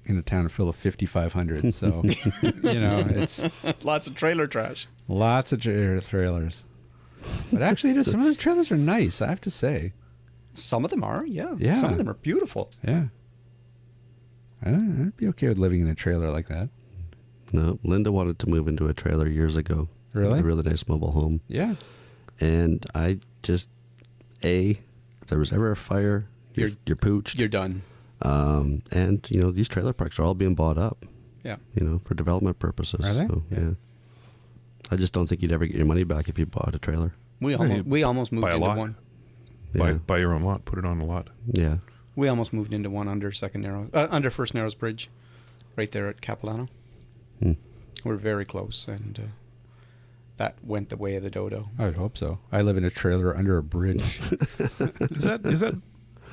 in a town full of 5,500. So, it's Lots of trailer trash. lots of trailers. But actually, some of those trailers are nice, I have to say. Some of them are, yeah. Yeah. Some of them are beautiful. Yeah. I'd be okay with living in a trailer like that. No, Linda wanted to move into a trailer years ago. Really? A really nice mobile home. Yeah. And I just, if there was ever a fire, you're pooched. You're done. And, these trailer parks are all being bought up, Yeah. for development purposes. Are they? So, yeah. I just don't think you'd ever get your money back if you bought a trailer. We Hey, almost moved buy a into lot. one. Yeah. Buy your own lot. Put it on a lot. Yeah. We almost moved into one under First Narrows Bridge, right there at Capilano. Hmm. We're very close, and that went the way of the dodo. I would hope so. I live in a trailer under a bridge. Is that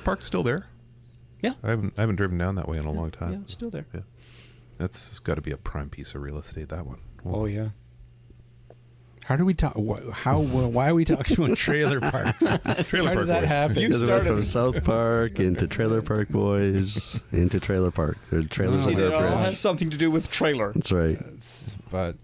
park still there? Yeah. I haven't driven down that way in a long time. Yeah, it's still there. That's got to be a prime piece of real estate. That one. Oh yeah. How do we talk? Why are we talking about trailer parks? Trailer How Park did that Boys. happen? Because we went from South Park into Trailer Park Boys into Trailer Park. Or Trailer See, Park it all Bridge. has something to do with trailer. That's right. But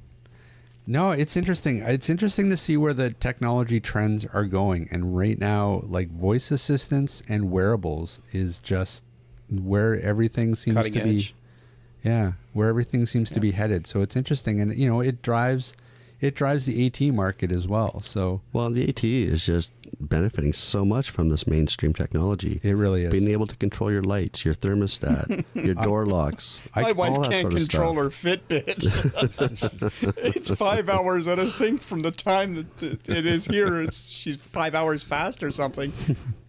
no, it's interesting. It's interesting to see where the technology trends are going. And right now, like voice assistants and wearables is just where everything seems Cutting to edge. be. Yeah, where everything seems to be headed. So it's interesting, and it drives the AT market as well. So Well, the AT is just benefiting so much from this mainstream technology. it really is. Being able to control your lights, your thermostat, your door locks. My all wife that can't sort of control stuff. her Fitbit. It's 5 hours at a sync from the time that it is here. She's 5 hours fast or something.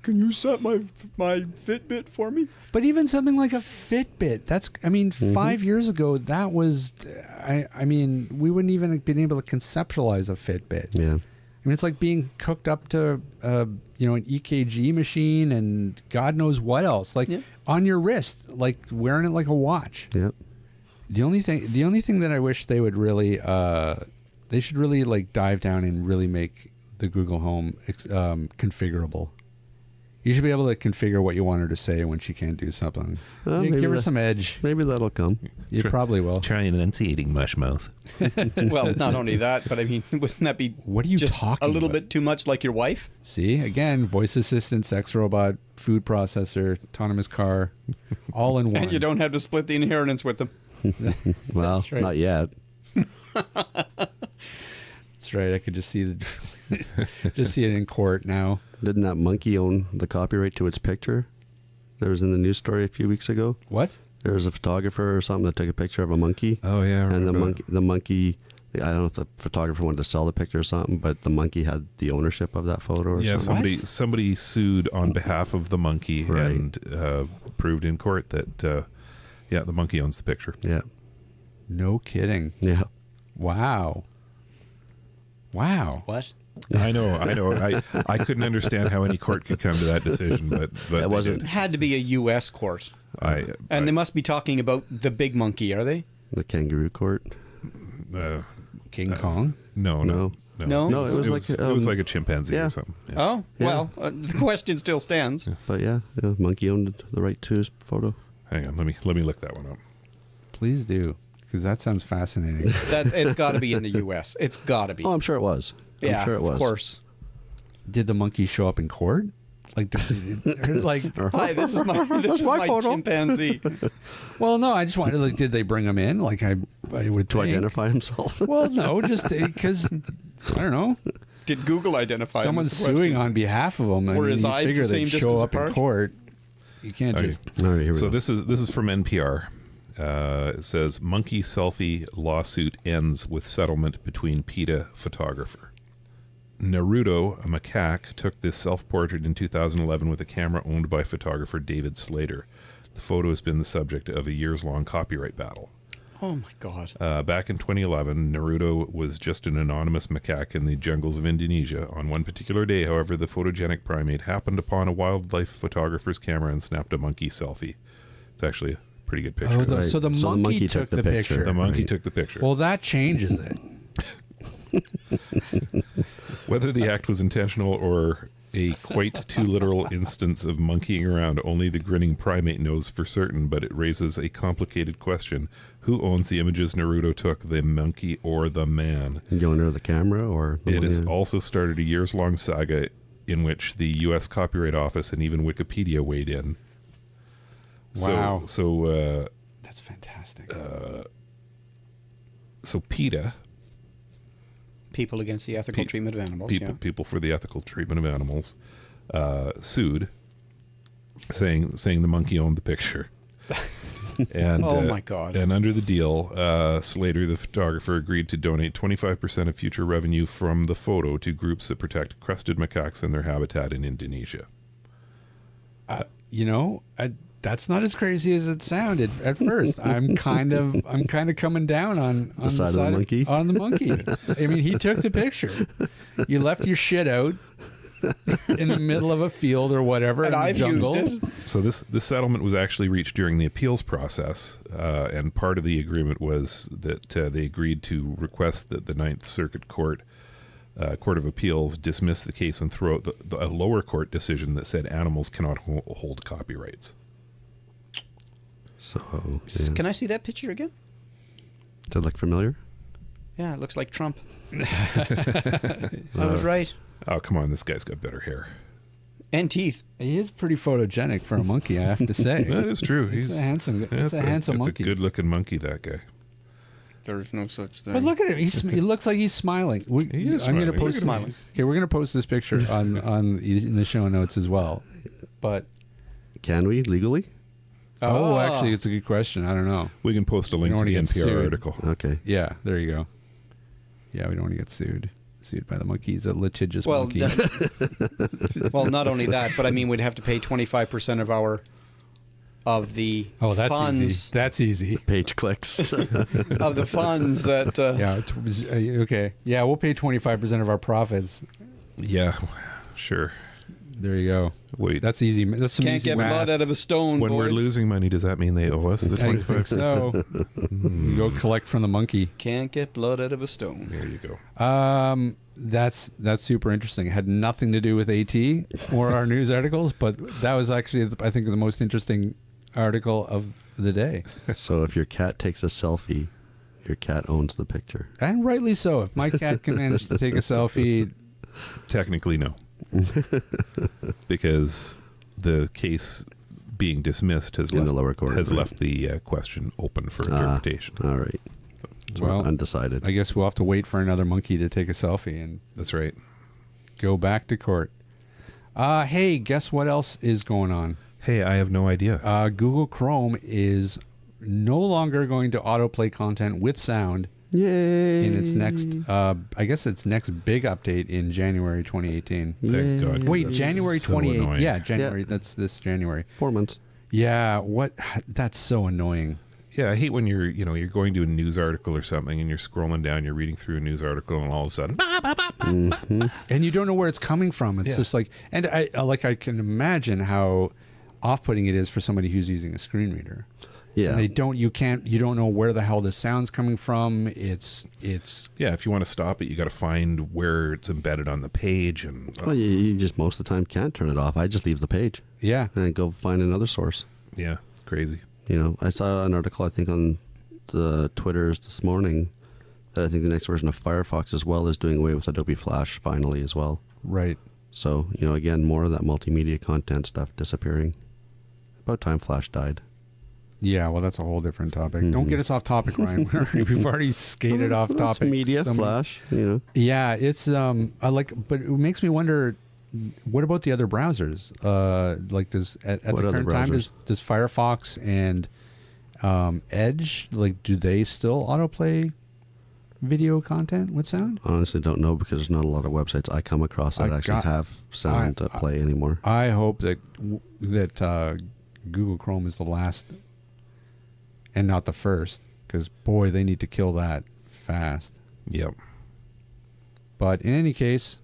Can you set my Fitbit for me? But even something like a Fitbit, that's, 5 years ago, that was, we wouldn't even have been able to conceptualize a Fitbit. Yeah. It's like being hooked up to, an EKG machine and God knows what else, like on your wrist, like wearing it like a watch. Yep. The only thing that I wish they would really, they should really like dive down and really make the Google Home configurable. You should be able to configure what you want her to say when she can't do something. Give her some edge. Maybe that'll come. You probably will. Try enunciating mush mouth. Well, not only that, but wouldn't that be What are you just talking a little about? bit too much like your wife? See, again, voice assistant, sex robot, food processor, autonomous car, all in one. And you don't have to split the inheritance with them. Well, That's right. not yet. That's right. I could just see it in court now. Didn't that monkey own the copyright to its picture? There was in the news story a few weeks ago. What? There was a photographer or something that took a picture of a monkey. Oh yeah, I And remember the monkey, I don't know if the photographer wanted to sell the picture or something, but the monkey had the ownership of that photo or yeah, something. somebody sued on behalf of the monkey Right. and proved in court that the monkey owns the picture. Yeah. No kidding. Yeah. Wow. What? I know. I couldn't understand how any court could come to that decision, but That they wasn't- did. It had to be a U.S. court. And they must be talking about the big monkey, are they? The kangaroo court. King Kong? No. No? No, it was like a chimpanzee yeah. or something. Yeah. Oh, Yeah. well, the question still stands. But yeah, monkey owned the right to his photo. Hang on, let me look that one up. Please do, because that sounds fascinating. It's got to be in the U.S. It's got to be. Oh, I'm sure it was. yeah, I'm sure it was. of course. Did the monkey show up in court? Like, Hi, this is my photo. chimpanzee. well, no, I just wanted, like, did they bring him in? Like, I would To think. identify himself. Well, no, just because, I don't know. Did Google identify him? Someone's is the question. suing on behalf of him. Were his you eyes figure the same they'd show distance up apart? in court. You can't Okay. just. All right, here we So go. this is from NPR. It says monkey selfie lawsuit ends with settlement between PETA photographer. Naruto, a macaque, took this self-portrait in 2011 with a camera owned by photographer David Slater. The photo has been the subject of a years-long copyright battle. Oh my God. Back in 2011, Naruto was just an anonymous macaque in the jungles of Indonesia. On one particular day, however, the photogenic primate happened upon a wildlife photographer's camera and snapped a monkey selfie. It's actually a pretty good picture. Oh, Right. so the monkey took the picture. The monkey Right. took the picture. Well, that changes it. Whether the act was intentional or a quite too literal instance of monkeying around, only the grinning primate knows for certain, but it raises a complicated question. Who owns the images Naruto took, the monkey or the man? The owner of the camera or the It has one- also started a years-long saga in which the U.S. Copyright Office and even Wikipedia weighed in. Wow. So That's fantastic. PETA, People against the ethical treatment of animals. people for the ethical treatment of animals, sued, saying the monkey owned the picture. And Oh, my God. And under the deal, Slater, the photographer, agreed to donate 25% of future revenue from the photo to groups that protect crested macaques and their habitat in Indonesia. That's not as crazy as it sounded at first. I'm kind of coming down on the side of the monkey? On the monkey. I mean, he took the picture. You left your shit out in the middle of a field or whatever And in the I've jungle. used it. So this settlement was actually reached during the appeals process, and part of the agreement was that they agreed to request that the Ninth Circuit Court Court of Appeals dismissed the case and threw out a lower court decision that said animals cannot hold copyrights. So, yeah. Can I see that picture again? Does it look familiar? Yeah, it looks like Trump. I was right. Oh, come on. This guy's got better hair. And teeth. He is pretty photogenic for a monkey, I have to say. That is true. He's a handsome monkey. It's a good-looking monkey, that guy. There's no such thing. But look at him. He looks like he's smiling. He is I'm going to smiling. post Look at him. Okay, we're going to post this picture in the show notes as well. But Can we legally? actually, it's a good question. I don't know. We can post a link to the NPR article. Okay. Yeah, there you go. Yeah, we don't want to get sued by the monkey. He's a litigious monkey. Well, not only that, but I mean, we'd have to pay 25% of the that's funds. easy. That's easy. Page clicks. Of the funds that. Yeah. Okay. Yeah, we'll pay 25% of our profits. Yeah, sure. There you go. Wait, That's easy. That's some Can't easy get math. blood out of a stone. when we're boys. losing money, does that mean they owe us the I think 25%? so. You go collect from the monkey. Can't get blood out of a stone. There you go. That's super interesting. It had nothing to do with AT or our news articles, but that was actually, I think, the most interesting article of the day. So if your cat takes a selfie, your cat owns the picture. And rightly so. If my cat can manage to take a selfie, Technically, no. Because the case being dismissed has In left the lower court, has right. left the question open for interpretation. All right. So Well, we're undecided. I guess we'll have to wait for another monkey to take a selfie and That's right. go back to court. Hey, guess what else is going on? Hey, I have no idea. Google Chrome is no longer going to autoplay content with sound Yay. in its next, I guess its next big update in January 2018. Thank God. 'cause Wait, that's January so 28th. annoying. Yeah, January. That's this January. 4 months. Yeah, that's so annoying. Yeah, I hate when you're going to a news article or something and you're scrolling down, you're reading through a news article, and all of a sudden, And you don't know where it's coming from. It's Yeah. just like, and I can imagine how off-putting it is for somebody who's using a screen reader. Yeah. And you don't know where the hell the sound's coming from. It's yeah, if you want to stop it, you got to find where it's embedded on the page, and Well, you just most of the time can't turn it off. I just leave the page yeah. and go find another source. yeah, it's crazy. You know, I saw an article, I think, on the Twitters this morning that I think the next version of Firefox as well is doing away with Adobe Flash finally as well. Right. So, again, more of that multimedia content stuff disappearing. About time Flash died. Yeah, well, that's a whole different topic. Don't get us off topic, Ryan. We've already skated off Well, it's topic. media, so many- Flash, Yeah, it's but it makes me wonder. What about the other browsers? Like, does at the What other current time browsers? does Firefox and Edge, like, do they still autoplay video content with sound? Honestly don't know because there's not a lot of websites I come across that actually have sound to play anymore. I hope that Google Chrome is the last and not the first, because boy, they need to kill that fast. Yep. But in any case,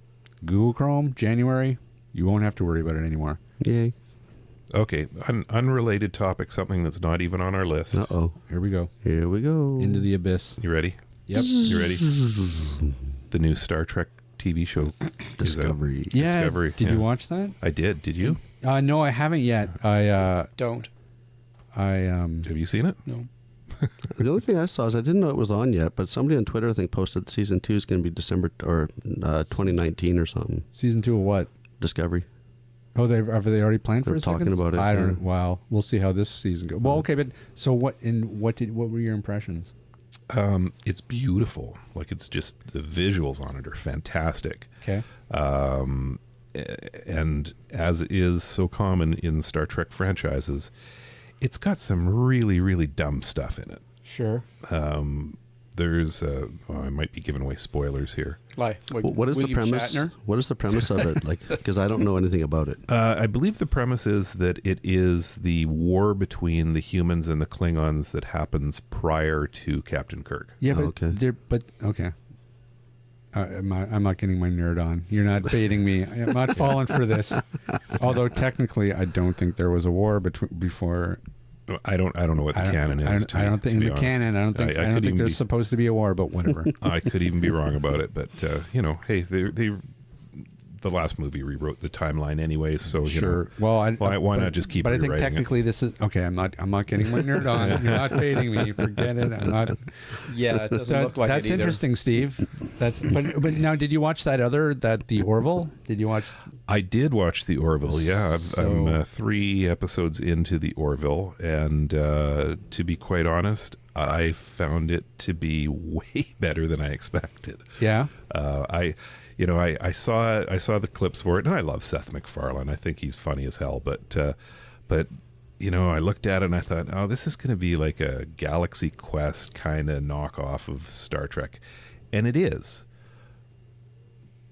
Google Chrome, January, you won't have to worry about it anymore. Yay. Okay, unrelated topic, something that's not even on our list. Uh-oh. Here we go. Here we go. Into the abyss. You ready? Yep. You ready? The new Star Trek TV show is out. Discovery. Yeah. Discovery, Did yeah. you watch that? I did. Did you? No, I haven't yet. Don't. Have you seen it? No. The only thing I saw is I didn't know it was on yet, but somebody on Twitter, I think, posted season 2 is going to be December or 2019 or something. Season 2 of what? Discovery. Oh, have they already planned for They're a second? talking about it, I don't yeah. know. Well, we'll see how this season goes. Well, okay, but so what were your impressions? It's beautiful. Like, it's just the visuals on it are fantastic. Okay. And as is so common in Star Trek franchises, it's got some really, really dumb stuff in it. Sure. There's I might be giving away spoilers here. Lie. What is the William premise? Shatner? What is the premise of it? Like, because I don't know anything about it. I believe the premise is that it is the war between the humans and the Klingons that happens prior to Captain Kirk. Yeah, but Okay. okay. I'm not getting my nerd on. You're not baiting me. I'm not falling for this. Although technically, I don't think there was a war before I don't know what the canon is. I don't think in the canon. I don't think there's supposed to be a war, but whatever. I could even be wrong about it, but hey, they the last movie rewrote the timeline anyway, so sure. Well, why not just keep? But I think technically this is okay. I'm not getting my nerd on. You're not fading me. Forget it. I'm not. Yeah, it doesn't look like that's it either. interesting, Steve. But now, did you watch the Orville? Did you watch? I did watch the Orville. Yeah, I'm 3 episodes into the Orville, and to be quite honest, I found it to be way better than I expected. Yeah. I saw the clips for it, and I love Seth MacFarlane. I think he's funny as hell. But I looked at it and I thought, oh, this is going to be like a Galaxy Quest kind of knockoff of Star Trek, and it is.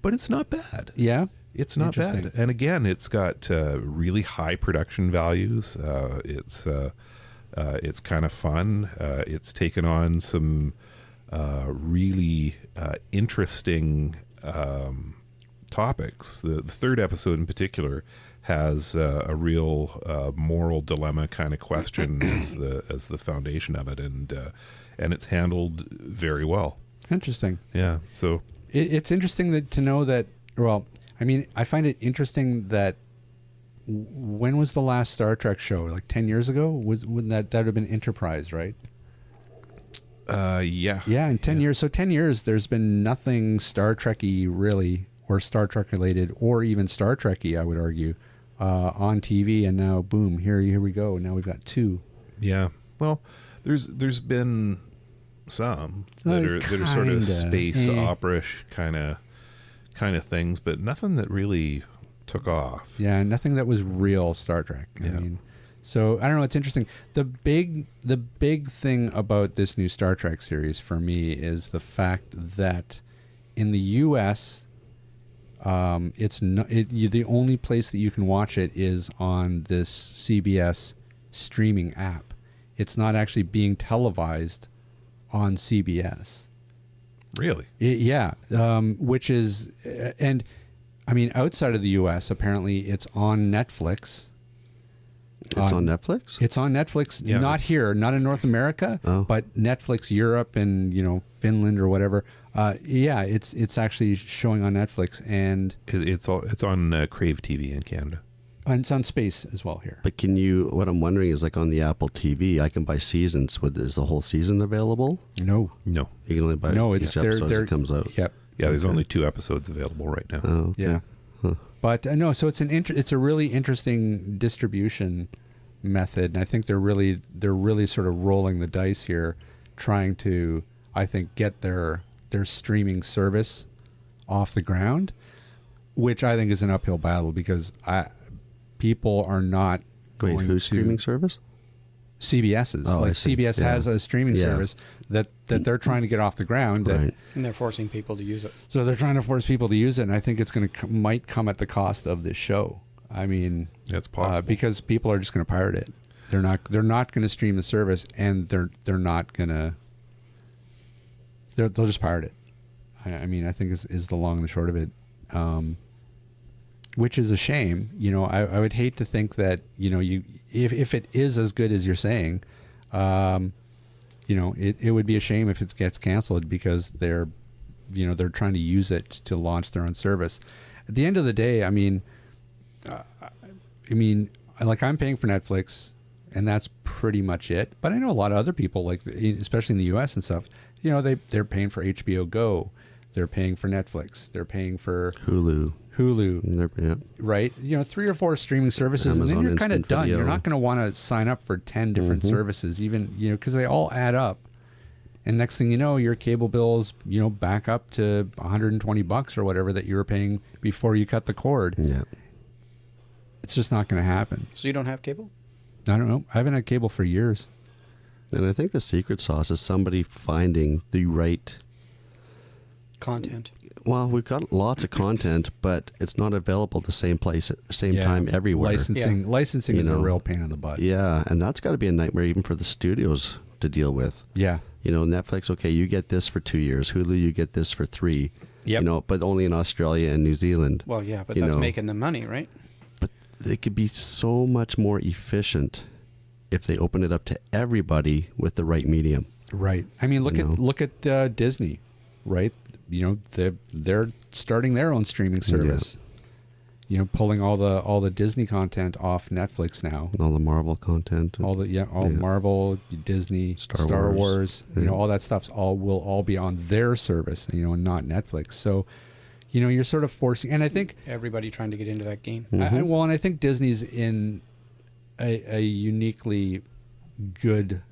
But it's not bad. Yeah, it's not bad. And again, it's got really high production values. It's kind of fun. It's taken on some really interesting topics. The third episode in particular has a real moral dilemma kind of question as the foundation of it, and it's handled very well. Interesting. Yeah. So it's interesting to know that. Well, I mean, I find it interesting that when was the last Star Trek show? Like 10 years ago? Wouldn't that would have been Enterprise, right? Yeah. Yeah, in 10 years. So 10 years, there's been nothing Star Trek-y really, or Star Trek related, or even Star Trek-y, I would argue, on TV. And now, boom, here we go. Now we've got 2. Yeah. Well, there's been some that are sort of space opera-ish kind of things, but nothing that really took off. Yeah, nothing that was real Star Trek. Yeah. I mean, so I don't know. It's interesting. The big thing about this new Star Trek series for me is the fact that in the U.S., the only place that you can watch it is on this CBS streaming app. It's not actually being televised on CBS. Really? Yeah. Which is, and I mean, outside of the U.S., apparently it's on Netflix. It's on Netflix? It's on Netflix. Yeah. Not here, not in North America, but Netflix Europe and, Finland or whatever. Yeah, it's actually showing on Netflix, and it's on Crave TV in Canada. And it's on Space as well here. But what I'm wondering is, like on the Apple TV, I can buy seasons. Is the whole season available? No. You can only buy each episode as it comes out. Yep. Yeah, there's only 2 episodes available right now. Oh, okay. Yeah. Huh. But no, so it's a really interesting distribution method, and I think they're really sort of rolling the dice here, trying to, I think, get their streaming service off the ground, which I think is an uphill battle because people are not going to... Wait, whose streaming service? CBS's. Oh, like CBS has a streaming service that they're trying to get off the ground. Right. And they're forcing people to use it. So they're trying to force people to use it, and I think it's might come at the cost of this show. I mean, it's possible because people are just going to pirate it. They're not going to stream the service, and they're not going to. They'll just pirate it. I mean, I think is the long and the short of it, which is a shame. I would hate to think that if it is as good as you're saying, it would be a shame if it gets canceled because they're trying to use it to launch their own service. At the end of the day, I mean, like I'm paying for Netflix, and that's pretty much it. But I know a lot of other people, like especially in the U.S. and stuff. They're paying for HBO Go, they're paying for Netflix, they're paying for Hulu, right? 3 or 4 streaming services, Amazon, and then you're kind of done. Video. You're not going to want to sign up for 10 different services, even because they all add up. And next thing you know, your cable bills, back up to $120 or whatever that you were paying before you cut the cord. Yeah. It's just not going to happen. So you don't have cable? I don't know. I haven't had cable for years. And I think the secret sauce is somebody finding the right content. Well, we've got lots of content, but it's not available at the same place at the same time everywhere. Licensing is a real pain in the butt. Yeah, and that's got to be a nightmare even for the studios to deal with. Yeah. Netflix, okay, you get this for 2 years. Hulu, you get this for 3. Yep. But only in Australia and New Zealand. Well, yeah, but that's making them money, right? But they could be so much more efficient if they open it up to everybody with the right medium. Right. I mean, look at Disney, right? You know, they're starting their own streaming service. You know, pulling all the Disney content off Netflix now. All the Marvel content. Marvel, Disney, Star Wars. You know, all that stuff's will all be on their service. You know, and not Netflix. So, you know, you're sort of forcing. And I think everybody trying to get into that game. and I think Disney's in a uniquely good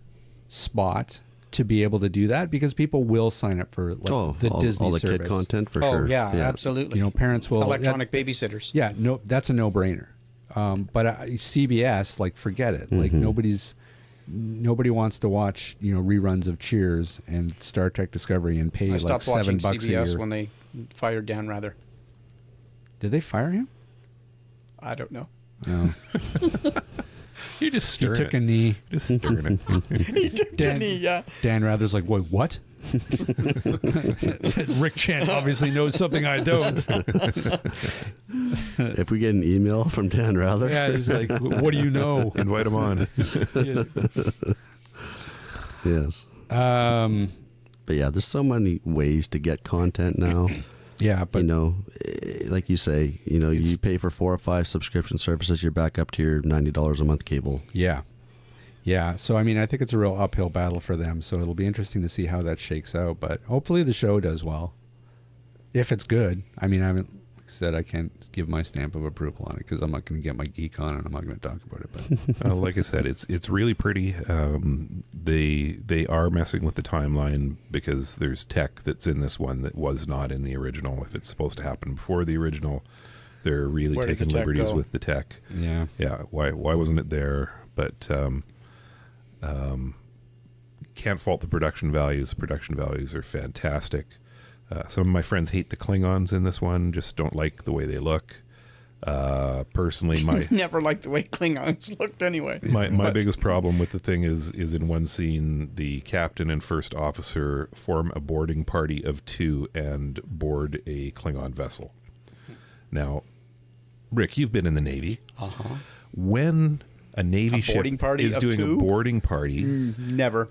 spot to be able to do that, because people will sign up for the Disney all the service. kid content for Oh sure. yeah, absolutely. You know, parents will electronic babysitters. Yeah, no, that's a no-brainer. But CBS, like, forget it. Like, nobody wants to watch, you know, reruns of Cheers and Star Trek Discovery and pay I like stopped $7 watching a CBS year. when they fired Dan Rather. Did they fire him? I don't know. No. You're just He stirring took a it. knee. Just stirring it. He took Dan- a knee, yeah. Dan Rather's like, wait, what? Rick Chant obviously knows something I don't. If we get an email from Dan Rather, Yeah, he's like, what do you know? Invite him on. yes. But yeah, there's so many ways to get content now. Yeah, but you know, like you say, you know, you pay for 4 or 5 subscription services, you're back up to your $90 a month cable. yeah. So, I mean, I think it's a real uphill battle for them. So it'll be interesting to see how that shakes out. But hopefully the show does well. If it's good. I mean, I haven't, like I said, I can't give my stamp of approval on it because I'm not going to get my geek on and I'm not going to talk about it. But Like I said, it's really pretty. They are messing with the timeline because there's tech that's in this one that was not in the original. If it's supposed to happen before the original, they're really Where did taking the tech liberties go? with the tech. yeah. Yeah, why wasn't it there? But can't fault the production values. Production values are fantastic. Some of my friends hate the Klingons in this one, just don't like the way they look. Personally, my Never liked the way Klingons looked anyway. my biggest problem with the thing is in one scene, the captain and first officer form a boarding party of 2 and board a Klingon vessel. Now, Rick, you've been in the Navy. Uh-huh. When a Navy ship boarding party is of doing 2? a boarding party, Never.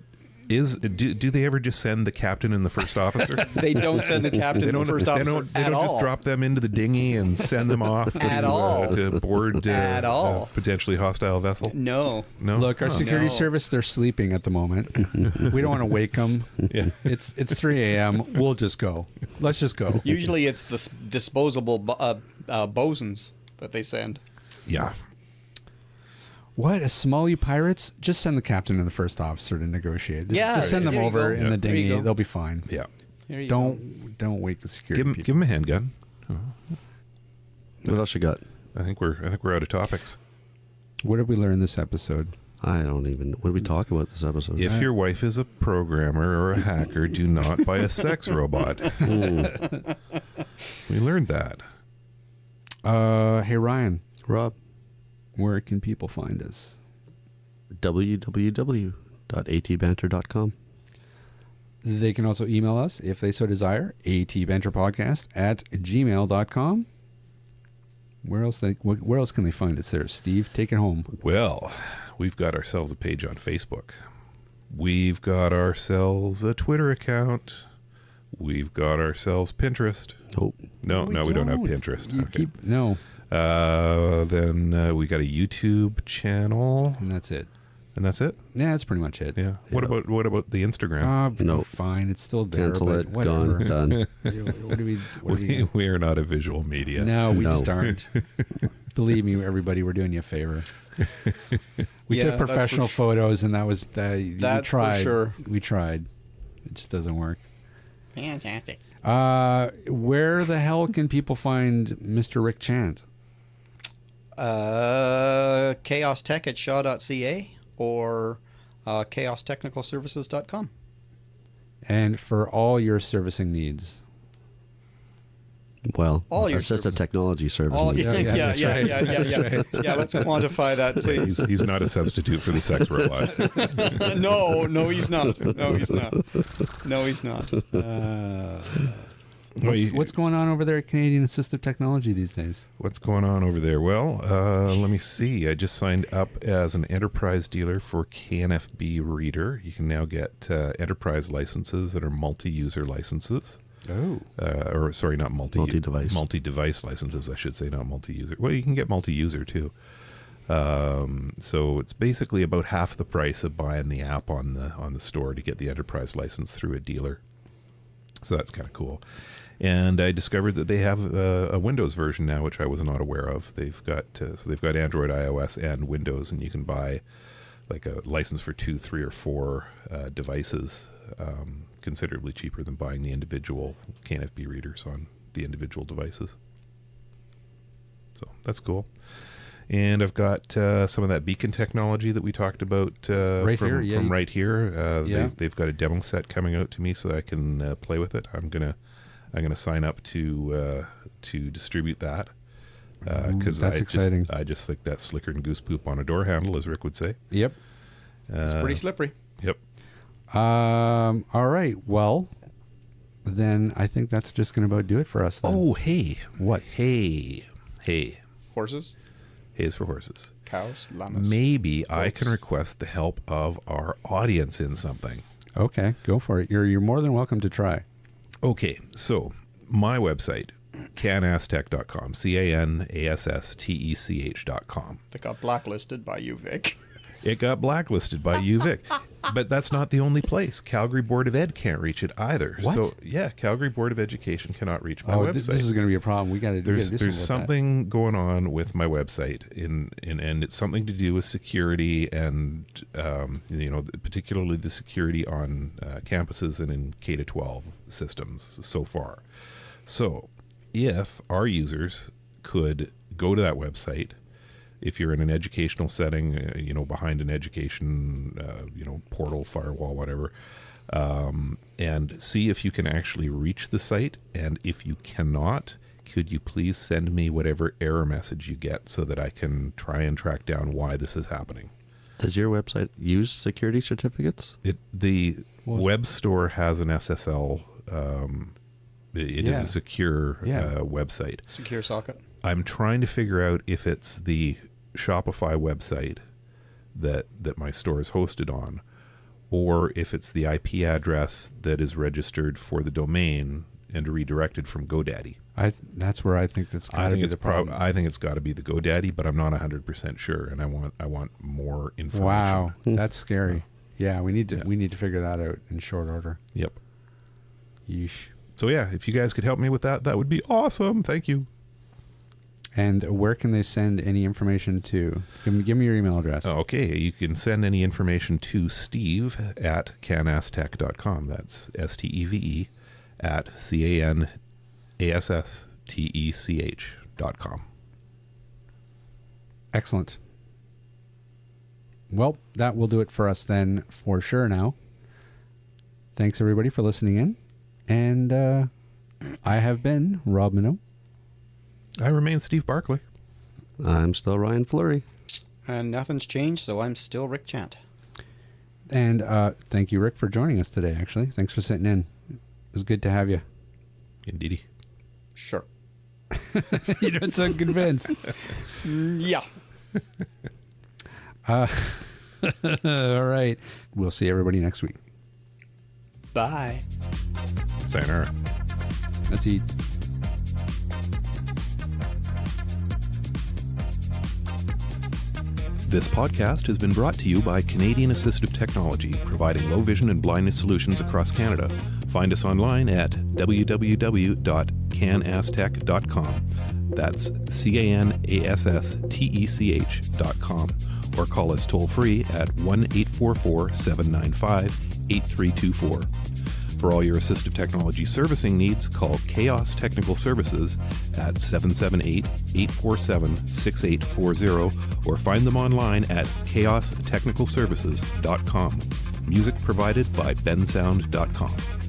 do they ever just send the captain and the first officer? They don't send the captain They and the don't. first They officer don't. They at don't all. just drop them into the dinghy and send them off At all. to board At all. a potentially hostile vessel. No. No. Look, our Oh. security No. service, they're sleeping at the moment. We don't want to wake them. Yeah. It's 3 a.m. We'll just go. Let's just go. Usually it's the disposable bosons that they send. Yeah. What? A small, you pirates? Just send the captain and the first officer to negotiate. Just send them there you over go. in the There you dinghy. go. They'll be fine. Yeah. There you go. Don't wake the security people. Give him a handgun. What else you got? I think we're out of topics. What have we learned this episode? I don't even. What did we talk about this episode? If your wife is a programmer or a hacker, do not buy a sex robot. We learned that. Hey, Ryan, Rob, where can people find us? www.atbanter.com. They can also email us if they so desire, atventurepodcast@gmail.com. Where else can they find us there? Steve, take it home. Well, we've got ourselves a page on Facebook. We've got ourselves a Twitter account. We've got ourselves Pinterest. Nope. No, we don't have Pinterest. You Okay. no, Then we got a YouTube channel, and that's it. and that's it. Yeah, that's pretty much it. Yeah. What about the Instagram? No. Fine, it's still there. Cancel but it. whatever. Gone. Done. What do we We are not a visual media. No, we No. just aren't. Believe me, everybody, we're doing you a favor. We Yeah, took that's for professional photos, and that was we That's for tried. sure. We tried. It just doesn't work. Fantastic. Where the hell can people find Mr. Rick Chant? Chaos Tech at shaw.ca or chaostechnicalservices.com. And for all your servicing needs. Well, All your assistive services. technology services. Oh, Yeah, yeah, that's yeah, right. yeah. Let's quantify that, please. He's not a substitute for the sex robot. No, he's not. No, he's not. What's going on over there at Canadian Assistive Technology these days? What's going on over there? Well, let me see. I just signed up as an enterprise dealer for KNFB Reader. You can now get enterprise licenses that are multi-user licenses. Oh. Or sorry, not multi-device. Multi-device licenses, I should say, not multi-user. Well, you can get multi-user too. So it's basically about half the price of buying the app on the store to get the enterprise license through a dealer. So that's kind of cool. And I discovered that they have a Windows version now, which I was not aware of. They've got Android, iOS, and Windows, and you can buy like a license for 2, 3, or 4 devices, considerably cheaper than buying the individual KNFB readers on the individual devices. So that's cool. And I've got some of that beacon technology that we talked about from right here. They've got a demo set coming out to me so that I can play with it. I'm gonna sign up to distribute that because that's exciting. I just think that's slicker than goose poop on a door handle, as Rick would say. Yep. It's pretty slippery. Yep. All right. Well, then I think that's just going to about do it for us. Then. Oh, hey. What? Hey. Horses? Hay is for horses. Cows? Llamas? Maybe folks. I can request the help of our audience in something. Okay, go for it. You're more than welcome to try. Okay, so my website, canasstech.com, CANASSTECH.com. They got blacklisted by you, Vic. It got blacklisted by you, Vic. But that's not the only place. Calgary Board of Ed can't reach it either. What? So, yeah, Calgary Board of Education cannot reach my website. This is going to be a problem. We got to do There's something going on with my website, and it's something to do with security and, particularly the security on campuses and in K-12 systems so far. So if our users could go to that website, if you're in an educational setting, behind an education, portal, firewall, whatever, and see if you can actually reach the site. And if you cannot, could you please send me whatever error message you get so that I can try and track down why this is happening? Does your website use security certificates? The web store has an SSL. It is a secure website. Secure socket. I'm trying to figure out if it's the Shopify website that my store is hosted on, or if it's the IP address that is registered for the domain and redirected from GoDaddy. That's where I think that's got to be the problem. I think it's got to be the GoDaddy, but I'm not 100% sure, and I want more information. Wow, that's scary. Yeah, we need to figure that out in short order. Yep. Yeesh. So yeah, if you guys could help me with that, that would be awesome. Thank you. And where can they send any information to? Give me your email address. Okay, you can send any information to Steve at canasstech.com. That's STEVE at CANASSTECH.com. Excellent. Well, that will do it for us then for sure now. Thanks everybody for listening in. And I have been Rob Minot. I remain Steve Barkley. I'm still Ryan Fleury. And nothing's changed, so I'm still Rick Chant. And thank you, Rick, for joining us today, actually. Thanks for sitting in. It was good to have you. Indeedy. Sure. You don't sound convinced. Yeah. All right. We'll see everybody next week. Bye. Sayonara. Let's eat. This podcast has been brought to you by Canadian Assistive Technology, providing low vision and blindness solutions across Canada. Find us online at www.canasstech.com. That's CANASSTECH.com. Or call us toll free at 1-844-795-8324. For all your assistive technology servicing needs, call Chaos Technical Services at 778-847-6840 or find them online at chaostechnicalservices.com. Music provided by bensound.com.